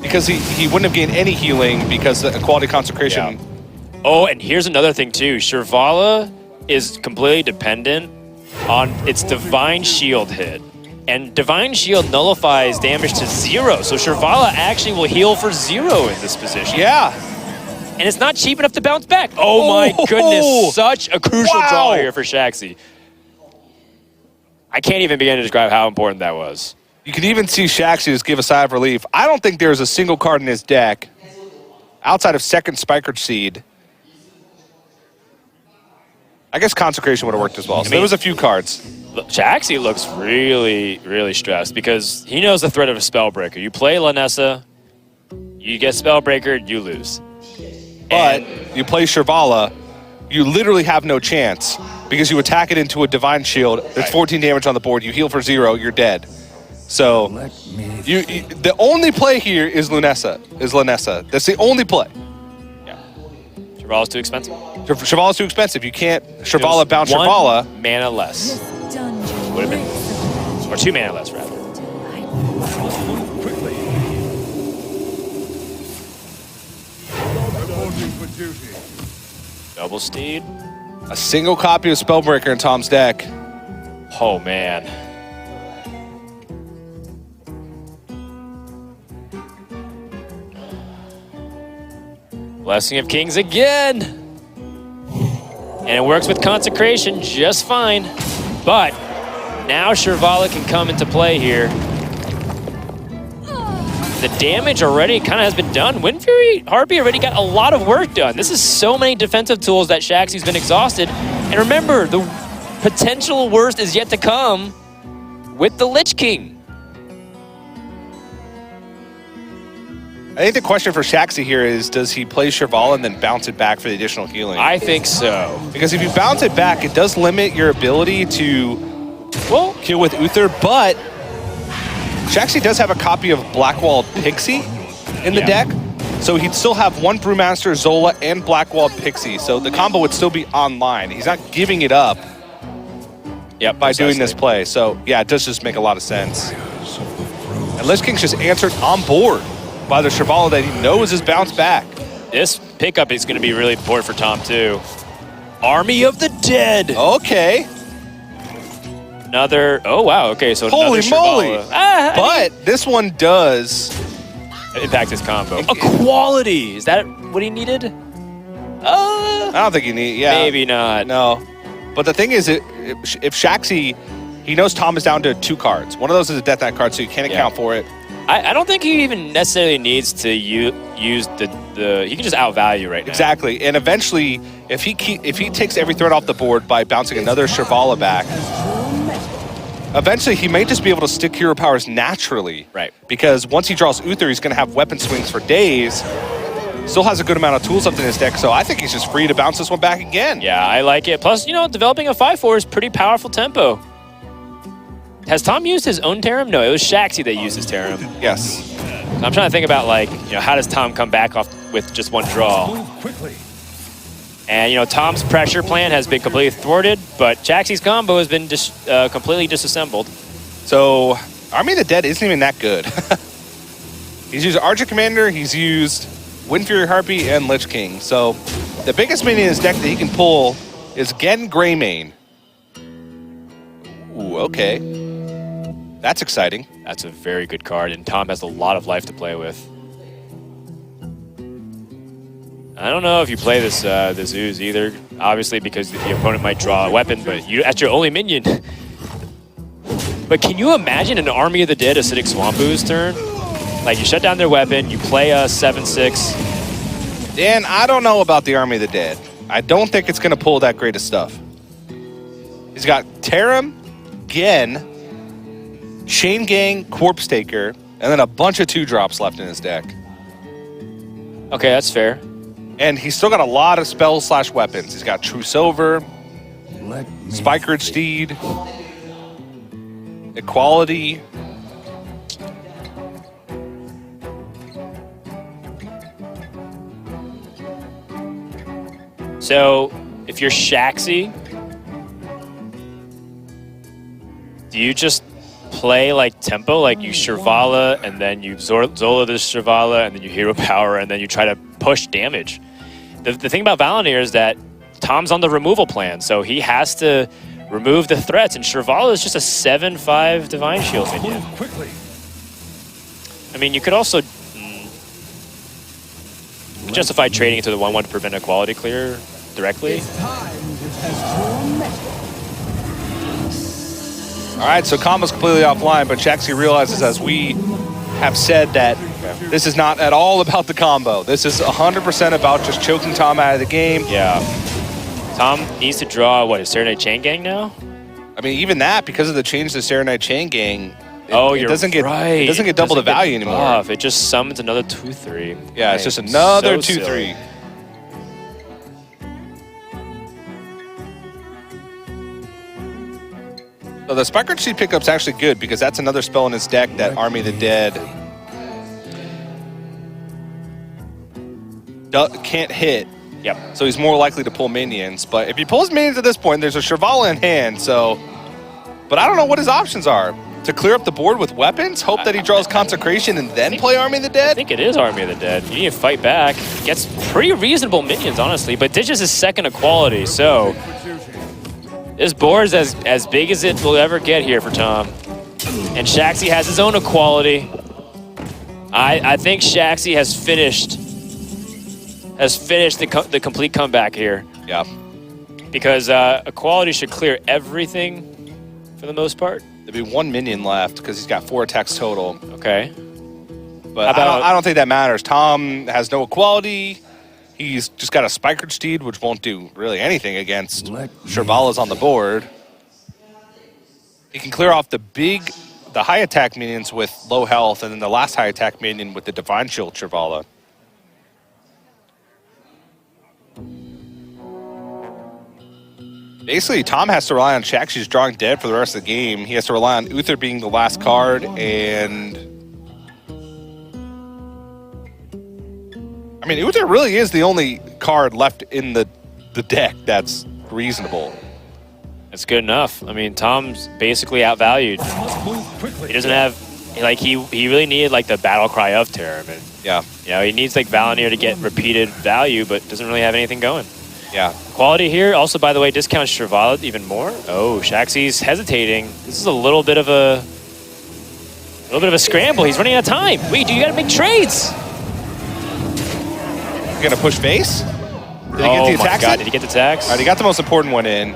Speaker 2: because he wouldn't have gained any healing because the quality consecration.
Speaker 1: Yeah. Oh, and here's another thing too. Shirvala is completely dependent on its Divine Shield hit. And Divine Shield nullifies damage to 0. So Shirvala actually will heal for 0 in this position.
Speaker 2: Yeah.
Speaker 1: And it's not cheap enough to bounce back. Oh my goodness. Such a crucial draw here for Shaxy. I can't even begin to describe how important that was.
Speaker 2: You can even see Shaxy just give a sigh of relief. I don't think there's a single card in his deck outside of second Spiker Seed. I guess Consecration would have worked as well. So there was a few cards.
Speaker 1: Shaxy looks really stressed because he knows the threat of a Spellbreaker. You play Lanessa, you get Spellbreaker, you lose.
Speaker 2: But you play Shirvala, you literally have no chance because you attack it into a Divine Shield. There's 14 damage on the board. You heal for 0, you're dead. So the only play here is Lanessa. That's the only play.
Speaker 1: Yeah. Shirvala's too expensive.
Speaker 2: Shirvala's too expensive. You can't Shirvala bounce Shirvala.
Speaker 1: Mana less. Would have been. Or 2 mana less, rather.
Speaker 3: Quickly. Reporting for duty.
Speaker 1: Double Steed.
Speaker 2: A single copy of Spellbreaker in Tom's deck.
Speaker 1: Oh, man. Blessing of Kings again. And it works with Consecration just fine. But now Shirvala can come into play here. The damage already kind of has been done. Wind Fury Harpy already got a lot of work done. This is so many defensive tools that Shaxy's been exhausted. And remember, the potential worst is yet to come with the Lich King.
Speaker 2: I think the question for Shaxy here is, does he play Shirvala and then bounce it back for the additional healing?
Speaker 1: I think so.
Speaker 2: Because if you bounce it back, it does limit your ability to kill with Uther, but Shaxy does have a copy of Blackwalled Pixie in the deck, so he'd still have 1 Brewmaster, Zola, and Blackwalled Pixie, so the combo would still be online. He's not giving it up
Speaker 1: Yep,
Speaker 2: by doing this
Speaker 1: precisely.
Speaker 2: play. So, yeah, it does just make a lot of sense. And Lich King's just answered on board by the Shivala that he knows is bounced back.
Speaker 1: This pickup is going to be really important for Tom, too. Army of the Dead.
Speaker 2: Okay.
Speaker 1: Another, oh, wow. Okay, so
Speaker 2: Holy
Speaker 1: another
Speaker 2: moly.
Speaker 1: Shivala.
Speaker 2: But this one does.
Speaker 1: Impact his combo. Equality. Is that what he needed?
Speaker 2: I don't think you need, yeah.
Speaker 1: Maybe not.
Speaker 2: No. But the thing is, if Shaxy, he knows Tom is down to 2 cards. One of those is a Death Knight card, so you can't account for it.
Speaker 1: I don't think he even necessarily needs to use the he can just outvalue right now.
Speaker 2: Exactly. And eventually, if he takes every threat off the board by bouncing another Shivala back, eventually he may just be able to stick hero powers naturally.
Speaker 1: Right.
Speaker 2: Because once he draws Uther, he's going to have weapon swings for days. Still has a good amount of tools left in his deck, so I think he's just free to bounce this one back again.
Speaker 1: Yeah, I like it. Plus, you know, developing a 5/4 is pretty powerful tempo. Has Tom used his own Tarim? No, it was Shaxy that used his Tarim.
Speaker 2: Yes.
Speaker 1: I'm trying to think about, like, you know, how does Tom come back off with just one draw?
Speaker 3: Move quickly.
Speaker 1: And, you know, Tom's pressure plan has been completely thwarted, but Shaxy's combo has been completely disassembled.
Speaker 2: So, Army of the Dead isn't even that good. He's used Archer Commander, he's used Wind Fury Harpy, and Lich King. So, the biggest minion in his deck that he can pull is Gen Greymane. Ooh, okay. That's exciting.
Speaker 1: That's a very good card, and Tom has a lot of life to play with. I don't know if you play this this Ooze either, obviously, because the opponent might draw a weapon, but that's your only minion. But can you imagine an Army of the Dead Acidic Swamp Ooze turn? Like, you shut down their weapon, you play a 7/6.
Speaker 2: Dan, I don't know about the Army of the Dead. I don't think it's going to pull that great of stuff. He's got Tarim, Gen, Chain Gang, Corpse Taker, and then a bunch of 2-drops left in his deck.
Speaker 1: Okay, that's fair.
Speaker 2: And he's still got a lot of spells/weapons. He's got True Silver,
Speaker 3: Let me
Speaker 2: Spikered Steed, Equality.
Speaker 1: So, if you're Shaxy, do you just play like tempo, like you Shivala, and then you Zola the Shivala, and then you hero power, and then you try to push damage? The thing about Valinir is that Tom's on the removal plan, so he has to remove the threats, and Shivala is just a 7/5 Divine Shield minion.
Speaker 3: move quickly.
Speaker 1: I mean, you could also justify trading into the 1/1 to prevent a quality clear directly.
Speaker 2: All right, so combo's completely offline, but Shaxy realizes, as we have said, that this is not at all about the combo. This is 100% about just choking Tom out of the game.
Speaker 1: Yeah. Tom needs to draw, what, his Serenade Chain Gang now?
Speaker 2: I mean, even that, because of the change to Serenade Chain Gang,
Speaker 1: It
Speaker 2: it doesn't get
Speaker 1: right.
Speaker 2: it doesn't get double the value anymore.
Speaker 1: Buff. It just summons another 2/3.
Speaker 2: Yeah, it's just another 2/3. So the Spikered Seed pickup's actually good because that's another spell in his deck that Army of the Dead can't hit.
Speaker 1: Yep.
Speaker 2: So he's more likely to pull minions. But if he pulls minions at this point, there's a Shivala in hand. So, but I don't know what his options are. To clear up the board with weapons, hope that he draws Consecration and then play Army of the
Speaker 1: I
Speaker 2: Dead?
Speaker 1: think it is Army of the Dead. You need to fight back. Gets pretty reasonable minions, honestly, but ditches his second equality, so this board's as big as it will ever get here for Tom. And Shaxy has his own equality. I think Shaxy has finished the complete comeback here.
Speaker 2: Yeah.
Speaker 1: Because equality should clear everything for the most part.
Speaker 2: There'd be 1 minion left because he's got 4 attacks total.
Speaker 1: Okay.
Speaker 2: But I don't think that matters. Tom has no equality. He's just got a Spikered Steed, which won't do really anything against Shirvala's on the board. He can clear off the high attack minions with low health, and then the last high attack minion with the Divine Shield Shirvala. Basically, Tom has to rely on Shaxy's drawing dead for the rest of the game. He has to rely on Uther being the last card, and I mean, Uther really is the only card left in the deck that's reasonable.
Speaker 1: It's good enough. I mean, Tom's basically outvalued. He doesn't have, like, he really needed, like, the battle cry of Terror. And,
Speaker 2: Yeah.
Speaker 1: you know, he needs, like, Valinir to get repeated value, but doesn't really have anything going.
Speaker 2: Yeah.
Speaker 1: Quality here, also, by the way, discounts Shrivala even more. Oh, Shaxy's hesitating. This is a little bit of a scramble. He's running out of time. Wait, dude, you gotta make trades.
Speaker 2: You gonna push face? Did he get the attacks
Speaker 1: God,
Speaker 2: in?
Speaker 1: did he get the attacks?
Speaker 2: All right, he got the most important one in.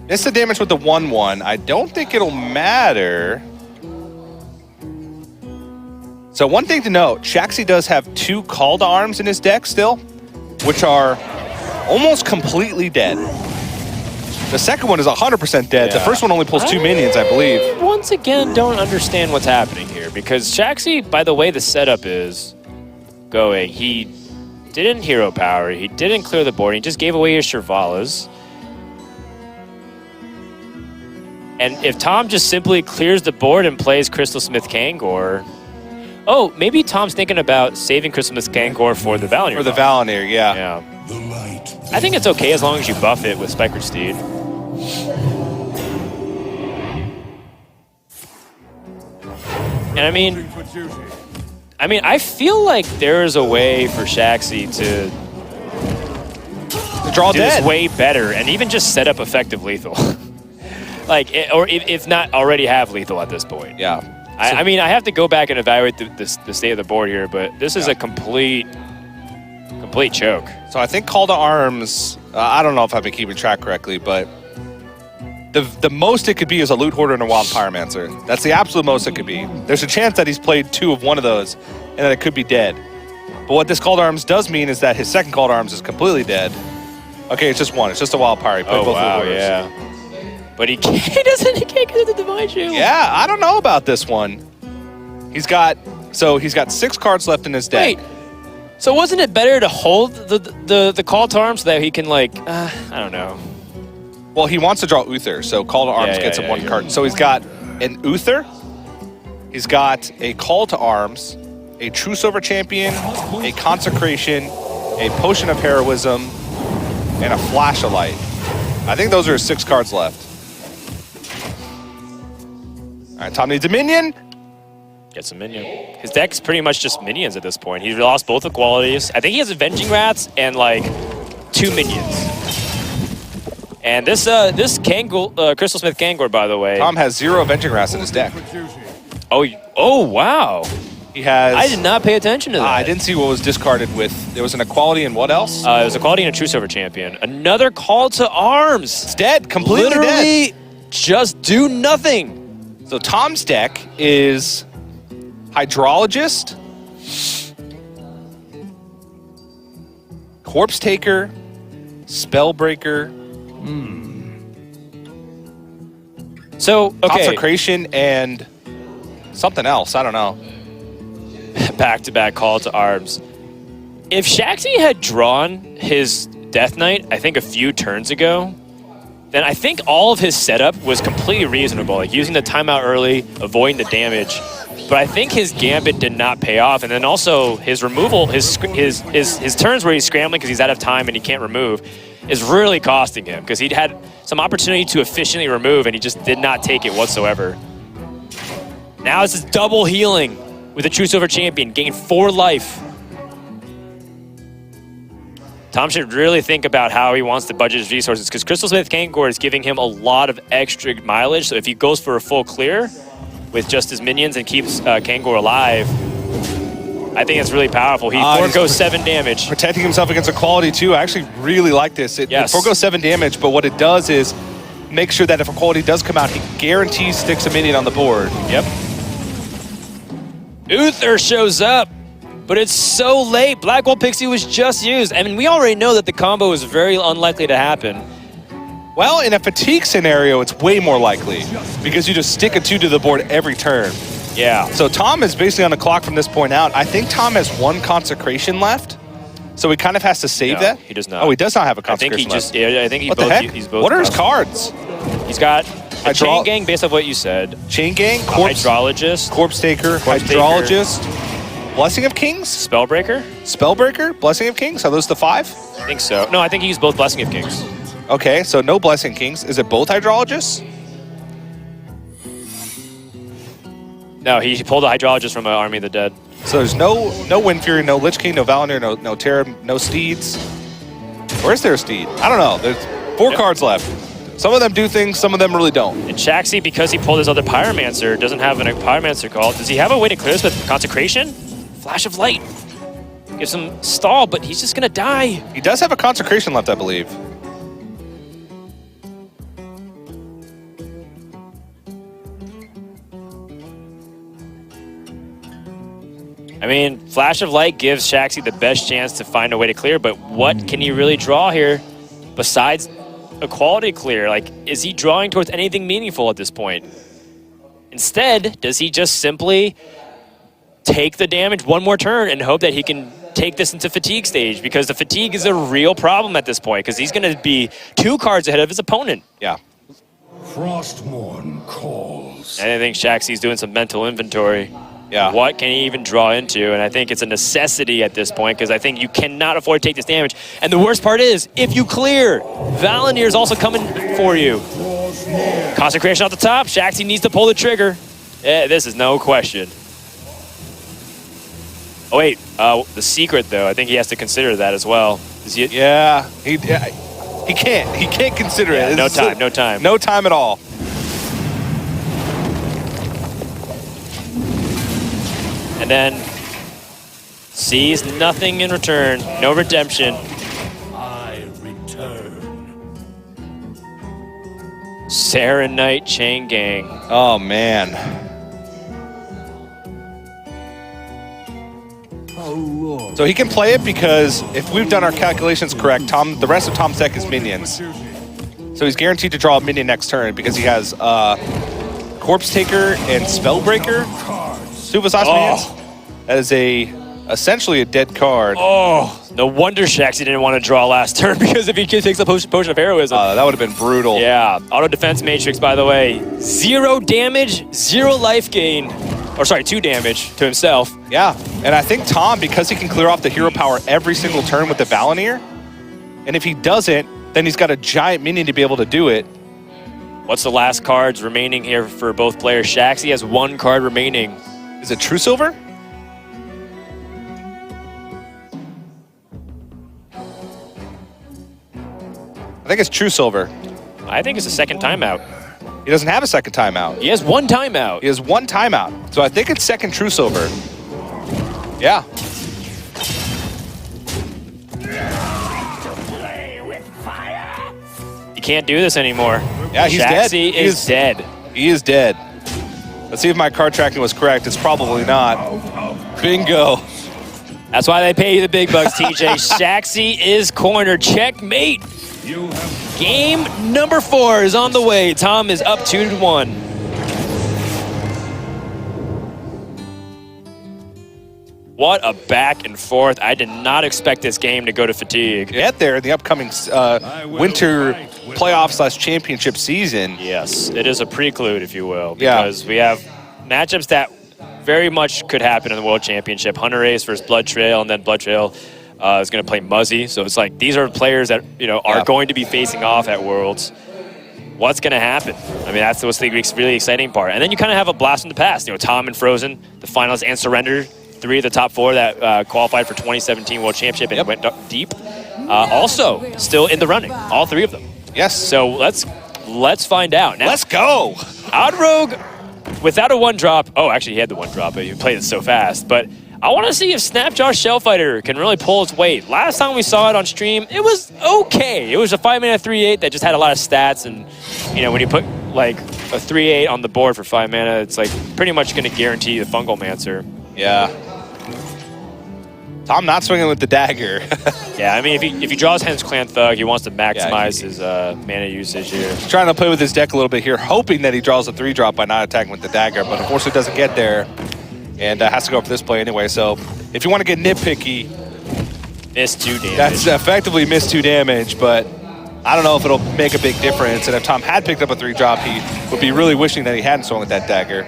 Speaker 2: Missed the damage with the 1/1. I don't think it'll matter. So one thing to note, Shaxy does have 2 Call to Arms in his deck still, which are almost completely dead. The second one is 100% dead.
Speaker 1: Yeah.
Speaker 2: The first one only pulls 2 minions, I believe.
Speaker 1: Once again, don't understand what's happening here, because Shaxy, by the way the setup is going, he didn't hero power, he didn't clear the board, he just gave away his Shrivalas. And if Tom just simply clears the board and plays Crystal Smith Kangor, oh, maybe Tom's thinking about saving Crystal Smith Kangor for the Valinir.
Speaker 2: For the
Speaker 1: buff.
Speaker 2: Valinir, yeah.
Speaker 1: Yeah. I think it's okay as long as you buff it with Spikered Steed. And I mean, I feel like there is a way for Shaxy to
Speaker 2: Draw
Speaker 1: do
Speaker 2: dead.
Speaker 1: this way better and even just set up effective lethal. Like, or if not already have lethal at this point.
Speaker 2: Yeah.
Speaker 1: I mean, I have to go back and evaluate the state of the board here, but this is a complete choke.
Speaker 2: So I think Call to Arms, I don't know if I've been keeping track correctly, but the most it could be is a Loot Hoarder and a Wild Pyromancer. That's the absolute most it could be. There's a chance that he's played 2 of one of those and that it could be dead. But what this Call to Arms does mean is that his second Call to Arms is completely dead. Okay, it's just one. It's just a Wild Pyro. He played both Loot Hoarders.
Speaker 1: Yeah. But he can't get into the Divine Shield.
Speaker 2: Yeah, I don't know about this one. He's got 6 cards left in his deck.
Speaker 1: Wait. So wasn't it better to hold the Call to Arms so that he can, like, I don't know.
Speaker 2: Well, he wants to draw Uther, so Call to Arms gets him 1 card. So he's got an Uther, he's got a Call to Arms, a True Silver Champion, a Consecration, a Potion of Heroism, and a Flash of Light. I think those are his 6 cards left. All right, Tom needs a minion.
Speaker 1: Gets a minion. His deck's pretty much just minions at this point. He's lost both the qualities. I think he has Avenging Rats and, like, 2 minions. And this Crystal Smith Kangor, by the way.
Speaker 2: Tom has 0 Avenging Rats in his deck.
Speaker 1: Oh wow.
Speaker 2: He has.
Speaker 1: I did not pay attention to that.
Speaker 2: I didn't see what was discarded with. There was an Equality and what else?
Speaker 1: It was a quality and a True Silver Champion. Another Call to Arms.
Speaker 2: It's dead, completely
Speaker 1: Literally
Speaker 2: dead.
Speaker 1: just do nothing.
Speaker 2: So Tom's deck is Hydrologist, Corpse Taker, Spellbreaker,
Speaker 1: So, okay.
Speaker 2: Consecration, and something else. I don't know.
Speaker 1: Back-to-back Call to Arms. If Shaxy had drawn his Death Knight, I think a few turns ago, then I think all of his setup was completely reasonable, like using the timeout early, avoiding the damage. But I think his Gambit did not pay off, and then also his removal, his turns where he's scrambling because he's out of time and he can't remove, is really costing him because he'd had some opportunity to efficiently remove and he just did not take it whatsoever. Now this is double healing with a True Silver Champion, gain 4 life. Tom should really think about how he wants to budget his resources because Crystal Smith Kangor is giving him a lot of extra mileage. So if he goes for a full clear with just his minions and keeps Kangor alive, I think it's really powerful. He foregoes 7 damage.
Speaker 2: Protecting himself against Equality too. I actually really like this. It foregoes 7 damage, but what it does is make sure that if Equality does come out, he guarantees sticks a minion on the board.
Speaker 1: Yep. Uther shows up, but it's so late. Blackwell Pixie was just used. I mean, we already know that the combo is very unlikely to happen.
Speaker 2: Well, in a fatigue scenario, it's way more likely because you just stick a 2 to the board every turn.
Speaker 1: Yeah.
Speaker 2: So Tom is basically on the clock from this point out. I think Tom has 1 Consecration left, so he kind of has to save that.
Speaker 1: He does not.
Speaker 2: Oh, he does not have a
Speaker 1: I think
Speaker 2: Consecration
Speaker 1: he just.
Speaker 2: left.
Speaker 1: Yeah, I think he
Speaker 2: What
Speaker 1: both.
Speaker 2: the heck?
Speaker 1: He's both.
Speaker 2: What are his cards?
Speaker 1: He's got a Chain Gang based off what you said.
Speaker 2: Chain Gang,
Speaker 1: A
Speaker 2: Corpse,
Speaker 1: Hydrologist.
Speaker 2: Corpse Taker,
Speaker 1: Corpse Taker.
Speaker 2: Hydrologist, Blessing of Kings,
Speaker 1: Spellbreaker?
Speaker 2: Spellbreaker, Blessing of Kings. Are those the 5?
Speaker 1: I think so. No, I think he used both Blessing of Kings.
Speaker 2: Okay, so no Blessing Kings. Is it both Hydrologists?
Speaker 1: No, he pulled a Hydrologist from Army of the Dead.
Speaker 2: So there's no Wind Fury, no Lich King, no Valinor, no Terra, no Steeds. Or is there a Steed? I don't know. There's 4 cards left. Some of them do things, some of them really don't.
Speaker 1: And Shaxy, because he pulled his other Pyromancer, doesn't have a Pyromancer call. Does he have a way to clear this with Consecration? Flash of Light. Gives him stall, but he's just going to die.
Speaker 2: He does have a Consecration left, I believe.
Speaker 1: I mean, Flash of Light gives Shaxy the best chance to find a way to clear, but what can he really draw here besides a quality clear? Like, is he drawing towards anything meaningful at this point? Instead, does he just simply take the damage one more turn and hope that he can take this into fatigue stage? Because the fatigue is a real problem at this point, because he's going to be 2 cards ahead of his opponent.
Speaker 2: Yeah.
Speaker 3: Frostmourne calls.
Speaker 1: And I think Shaxy's doing some mental inventory.
Speaker 2: Yeah.
Speaker 1: What can he even draw into? And I think it's a necessity at this point, because I think you cannot afford to take this damage. And the worst part is, if you clear, Valinor is also coming for you. Consecration off the top. Shaxy needs to pull the trigger. This is no question. Oh, wait. The secret, though, I think he has to consider that as well.
Speaker 2: Yeah. He can't. He can't consider it.
Speaker 1: No time. No time.
Speaker 2: No time at all.
Speaker 1: And then sees nothing in return. No redemption.
Speaker 3: I return.
Speaker 1: Serenite Chain Gang.
Speaker 2: Oh, man. So he can play it because if we've done our calculations correct, the rest of Tom's deck is minions. So he's guaranteed to draw a minion next turn because he has Corpse Taker and Spellbreaker. 2 of his last minions. That is essentially a dead card.
Speaker 1: Oh, no wonder Shaxy didn't want to draw last turn, because if he takes a Potion of Heroism.
Speaker 2: That would have been brutal.
Speaker 1: Yeah. Auto Defense Matrix, by the way. 0 damage, 0 life gain. Or sorry, 2 damage to himself.
Speaker 2: Yeah, and I think Tom, because he can clear off the hero power every single turn with the Valinor, and if he doesn't, then he's got a giant minion to be able to do it.
Speaker 1: What's the last cards remaining here for both players? Shaxy has 1 card remaining.
Speaker 2: Is it True Silver? I think it's True Silver.
Speaker 1: I think it's a second timeout.
Speaker 2: He doesn't have a second timeout.
Speaker 1: He has 1 timeout.
Speaker 2: He has 1 timeout. So I think it's second True Silver. Yeah.
Speaker 1: He can't do this anymore.
Speaker 2: Yeah, he's dead.
Speaker 1: Shaxy is dead.
Speaker 2: He is dead. Let's see if my card tracking was correct. It's probably not. Bingo.
Speaker 1: That's why they pay you the big bucks, TJ. Shaxy is cornered. Checkmate. Game number 4 is on the way. Tom is up 2-1. What a back and forth. I did not expect this game to go to fatigue.
Speaker 2: Get there in the upcoming winter playoff / championship season.
Speaker 1: Yes, it is a prelude, if you will, because we have matchups that very much could happen in the World Championship. Hunter Ace versus Blood Trail, and then Blood Trail is going to play Muzzy. So it's like these are players that are going to be facing off at Worlds. What's going to happen? I mean, that's what's the really exciting part. And then you kind of have a blast from the past. Tom and Frozen, the finalists, and Surrender, 3 of the top 4 that qualified for 2017 World Championship and went deep. Also, still in the running, all 3 of them.
Speaker 2: Yes.
Speaker 1: So let's find out. Now,
Speaker 2: let's go.
Speaker 1: Outrogue, without a 1-drop. Oh, actually, he had the 1-drop, but he played it so fast. But I want to see if Snapjaw Shellfighter can really pull its weight. Last time we saw it on stream, it was okay. It was a 5-mana 3/8 that just had a lot of stats. And, when you put, like, a 3/8 on the board for 5 mana, it's, like, pretty much going to guarantee the Fungal Mancer.
Speaker 2: Yeah. Tom not swinging with the dagger.
Speaker 1: Yeah, I mean, if he draws Hen's Clan Thug, he wants to maximize his mana usage here.
Speaker 2: He's trying to play with his deck a little bit here, hoping that he draws a 3-drop by not attacking with the dagger, but unfortunately doesn't get there, and has to go for this play anyway. So if you want to get nitpicky,
Speaker 1: missed 2 damage.
Speaker 2: That's effectively missed 2 damage, but I don't know if it'll make a big difference. And if Tom had picked up a 3-drop, he would be really wishing that he hadn't swung with that dagger.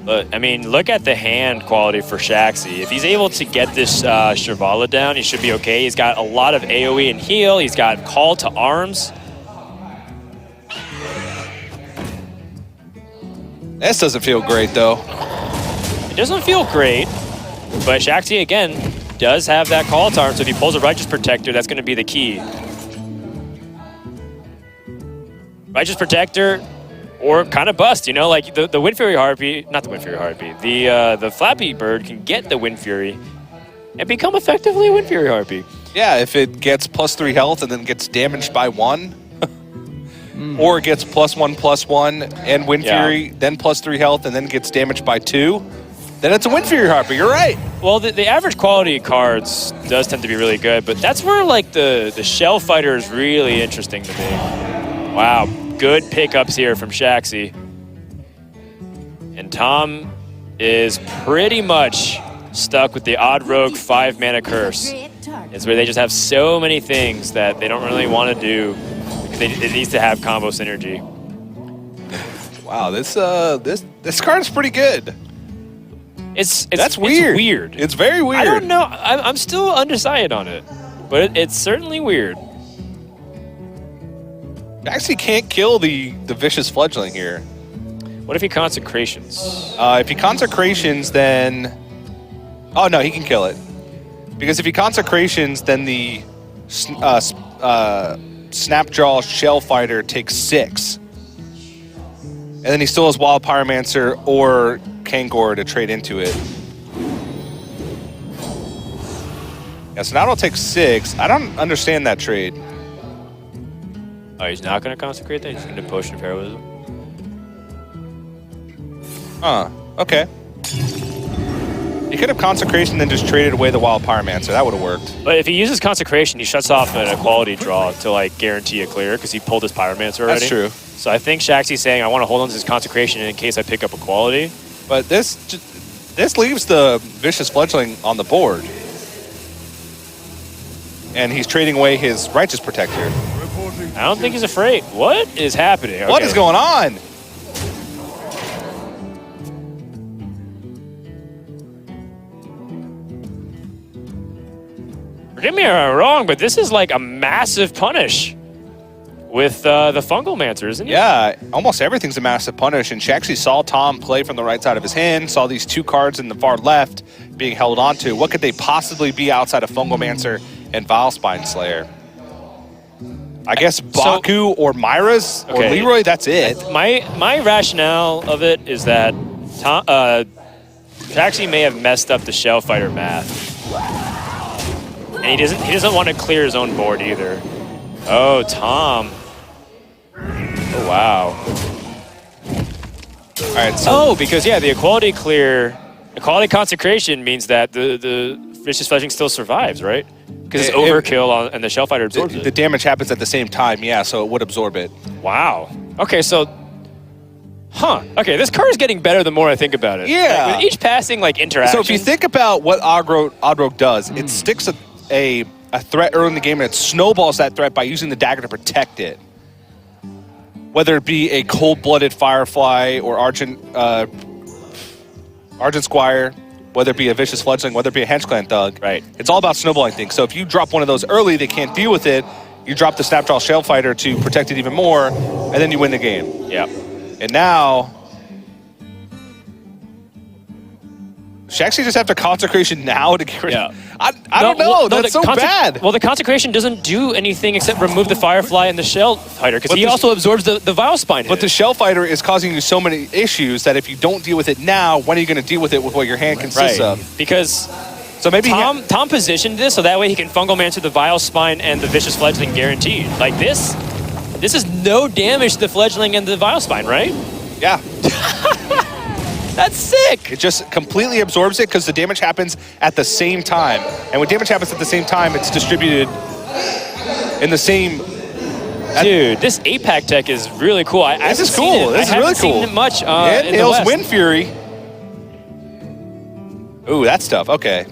Speaker 1: But, I mean, look at the hand quality for Shaxy. If he's able to get this Shirvala down, he should be okay. He's got a lot of AoE and heal. He's got Call to Arms.
Speaker 2: This doesn't feel great, though.
Speaker 1: It doesn't feel great, but Shaxy, again, does have that call tower, so if he pulls a Righteous Protector, that's going to be the key. Righteous Protector, or kind of bust, you know, like the Wind Fury Harpy, not the Wind Fury Harpy, the Flappy Bird can get the Wind Fury and become effectively a Wind Fury Harpy.
Speaker 2: Yeah, if it gets +3 health and then gets damaged by 1, or it gets +1/+1 and Wind Fury, then +3 health and then gets damaged by 2, then it's a Wind Fury Harpy. You're right.
Speaker 1: Well, the average quality cards does tend to be really good, but that's where like the Shell Fighter is really interesting to me. Wow, good pickups here from Shaxy. And Tom is pretty much stuck with the Odd Rogue 5-mana curse. It's where they just have so many things that they don't really want to do because it needs to have combo synergy.
Speaker 2: Wow, this card is pretty good.
Speaker 1: That's weird. It's weird.
Speaker 2: It's very weird.
Speaker 1: I don't know. I'm still undecided on it, but it's certainly weird.
Speaker 2: Actually can't kill the Vicious Fledgling here.
Speaker 1: What if he Consecrations?
Speaker 2: If he Consecrations, then... Oh, no, he can kill it. Because if he Consecrations, then the Snapjaw Shell Fighter takes 6. And then he still has Wild Pyromancer or Kangor to trade into it. Yeah, so now it'll take 6. I don't understand that trade.
Speaker 1: Oh, he's not going to Consecrate that? He's going to Potion of Heroism?
Speaker 2: Okay. He could have Consecration and then just traded away the Wild Pyromancer. That would have worked.
Speaker 1: But if he uses Consecration, he shuts off an Equality draw to like guarantee a clear because he pulled his Pyromancer already.
Speaker 2: That's true.
Speaker 1: So I think Shaxy's saying, I want to hold on to his Consecration in case I pick up Equality.
Speaker 2: But this leaves the Vicious Fledgling on the board. And he's trading away his Righteous Protector.
Speaker 1: I don't think he's afraid. What is happening?
Speaker 2: What is going on?
Speaker 1: Forgive me if I'm wrong, but this is like a massive punish with the Fungal Mancer, isn't it?
Speaker 2: Yeah, almost everything's a massive punish. And Shaxy saw Tom play from the right side of his hand, saw these 2 cards in the far left being held onto. What could they possibly be outside of Fungal Mancer and Vilespine Slayer? I guess Baku or Myra's or Leroy, that's it.
Speaker 1: My rationale of it is that Shaxy may have messed up the Shell Fighter math. And he doesn't want to clear his own board either. Oh, Tom. Oh, wow.
Speaker 2: All right, so
Speaker 1: because, yeah, the Equality Consecration means that the Vicious Fledgling still survives, right? Because it's overkill and the Shell Fighter absorbs it.
Speaker 2: The damage happens at the same time, yeah, so it would absorb it.
Speaker 1: Wow. Okay, so... Okay, this card is getting better the more I think about it.
Speaker 2: Yeah.
Speaker 1: Like, with each passing, like, interaction...
Speaker 2: So if you think about what Odd Rogue does, it sticks a threat early in the game and it snowballs that threat by using the dagger to protect it. Whether it be a cold-blooded Firefly or Argent Squire, whether it be a Vicious Fledgling, whether it be a Hench Clan Thug.
Speaker 1: Right.
Speaker 2: It's all about snowballing things. So if you drop one of those early, they can't deal with it. You drop the Snapjaw Shell Fighter to protect it even more, and then you win the game.
Speaker 1: Yeah.
Speaker 2: And now... Shaxy just have to Consecration now to get rid of... I don't know. That's so bad.
Speaker 1: Well, the Consecration doesn't do anything except remove the Firefly and the Shell Fighter, because he also absorbs the Vilespine hit.
Speaker 2: But the Shell Fighter is causing you so many issues that if you don't deal with it now, when are you going to deal with it with what your hand consists of?
Speaker 1: Because
Speaker 2: so maybe
Speaker 1: Tom positioned this so that way he can Fungal Mancer the Vilespine and the Vicious Fledgling guaranteed. Like this is no damage to the Fledgling and the Vilespine, right?
Speaker 2: Yeah.
Speaker 1: That's sick.
Speaker 2: It just completely absorbs it because the damage happens at the same time. And when damage happens at the same time, it's distributed in the same...
Speaker 1: Dude, this 8-pack tech is really cool.
Speaker 2: This is cool. This is really cool.
Speaker 1: I haven't seen it much
Speaker 2: it
Speaker 1: in the
Speaker 2: nails
Speaker 1: West.
Speaker 2: Wind Fury. Ooh, that's tough. Okay.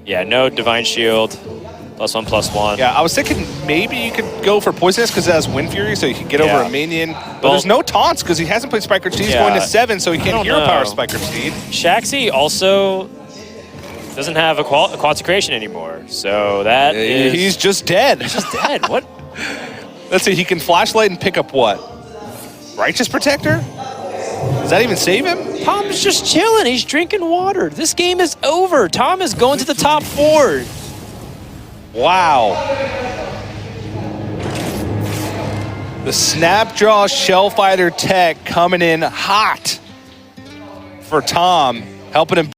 Speaker 1: Yeah, no Divine Shield. +1/+1.
Speaker 2: Yeah, I was thinking maybe you could go for Poisonous because it has Wind Fury, so you can get over a minion. But there's no taunts because he hasn't played Spike Steed. He's going to 7, so he can't hero power Spike Steed.
Speaker 1: Shaxy also doesn't have a Consecration anymore, so that is...
Speaker 2: He's just dead.
Speaker 1: He's just dead. What?
Speaker 2: Let's see, he can Flashlight and pick up what? Righteous Protector? Does that even save him?
Speaker 1: Tom's just chilling. He's drinking water. This game is over. Tom is going to the top 4.
Speaker 2: Wow. The Snapdraw Shellfighter tech coming in hot for Tom, helping him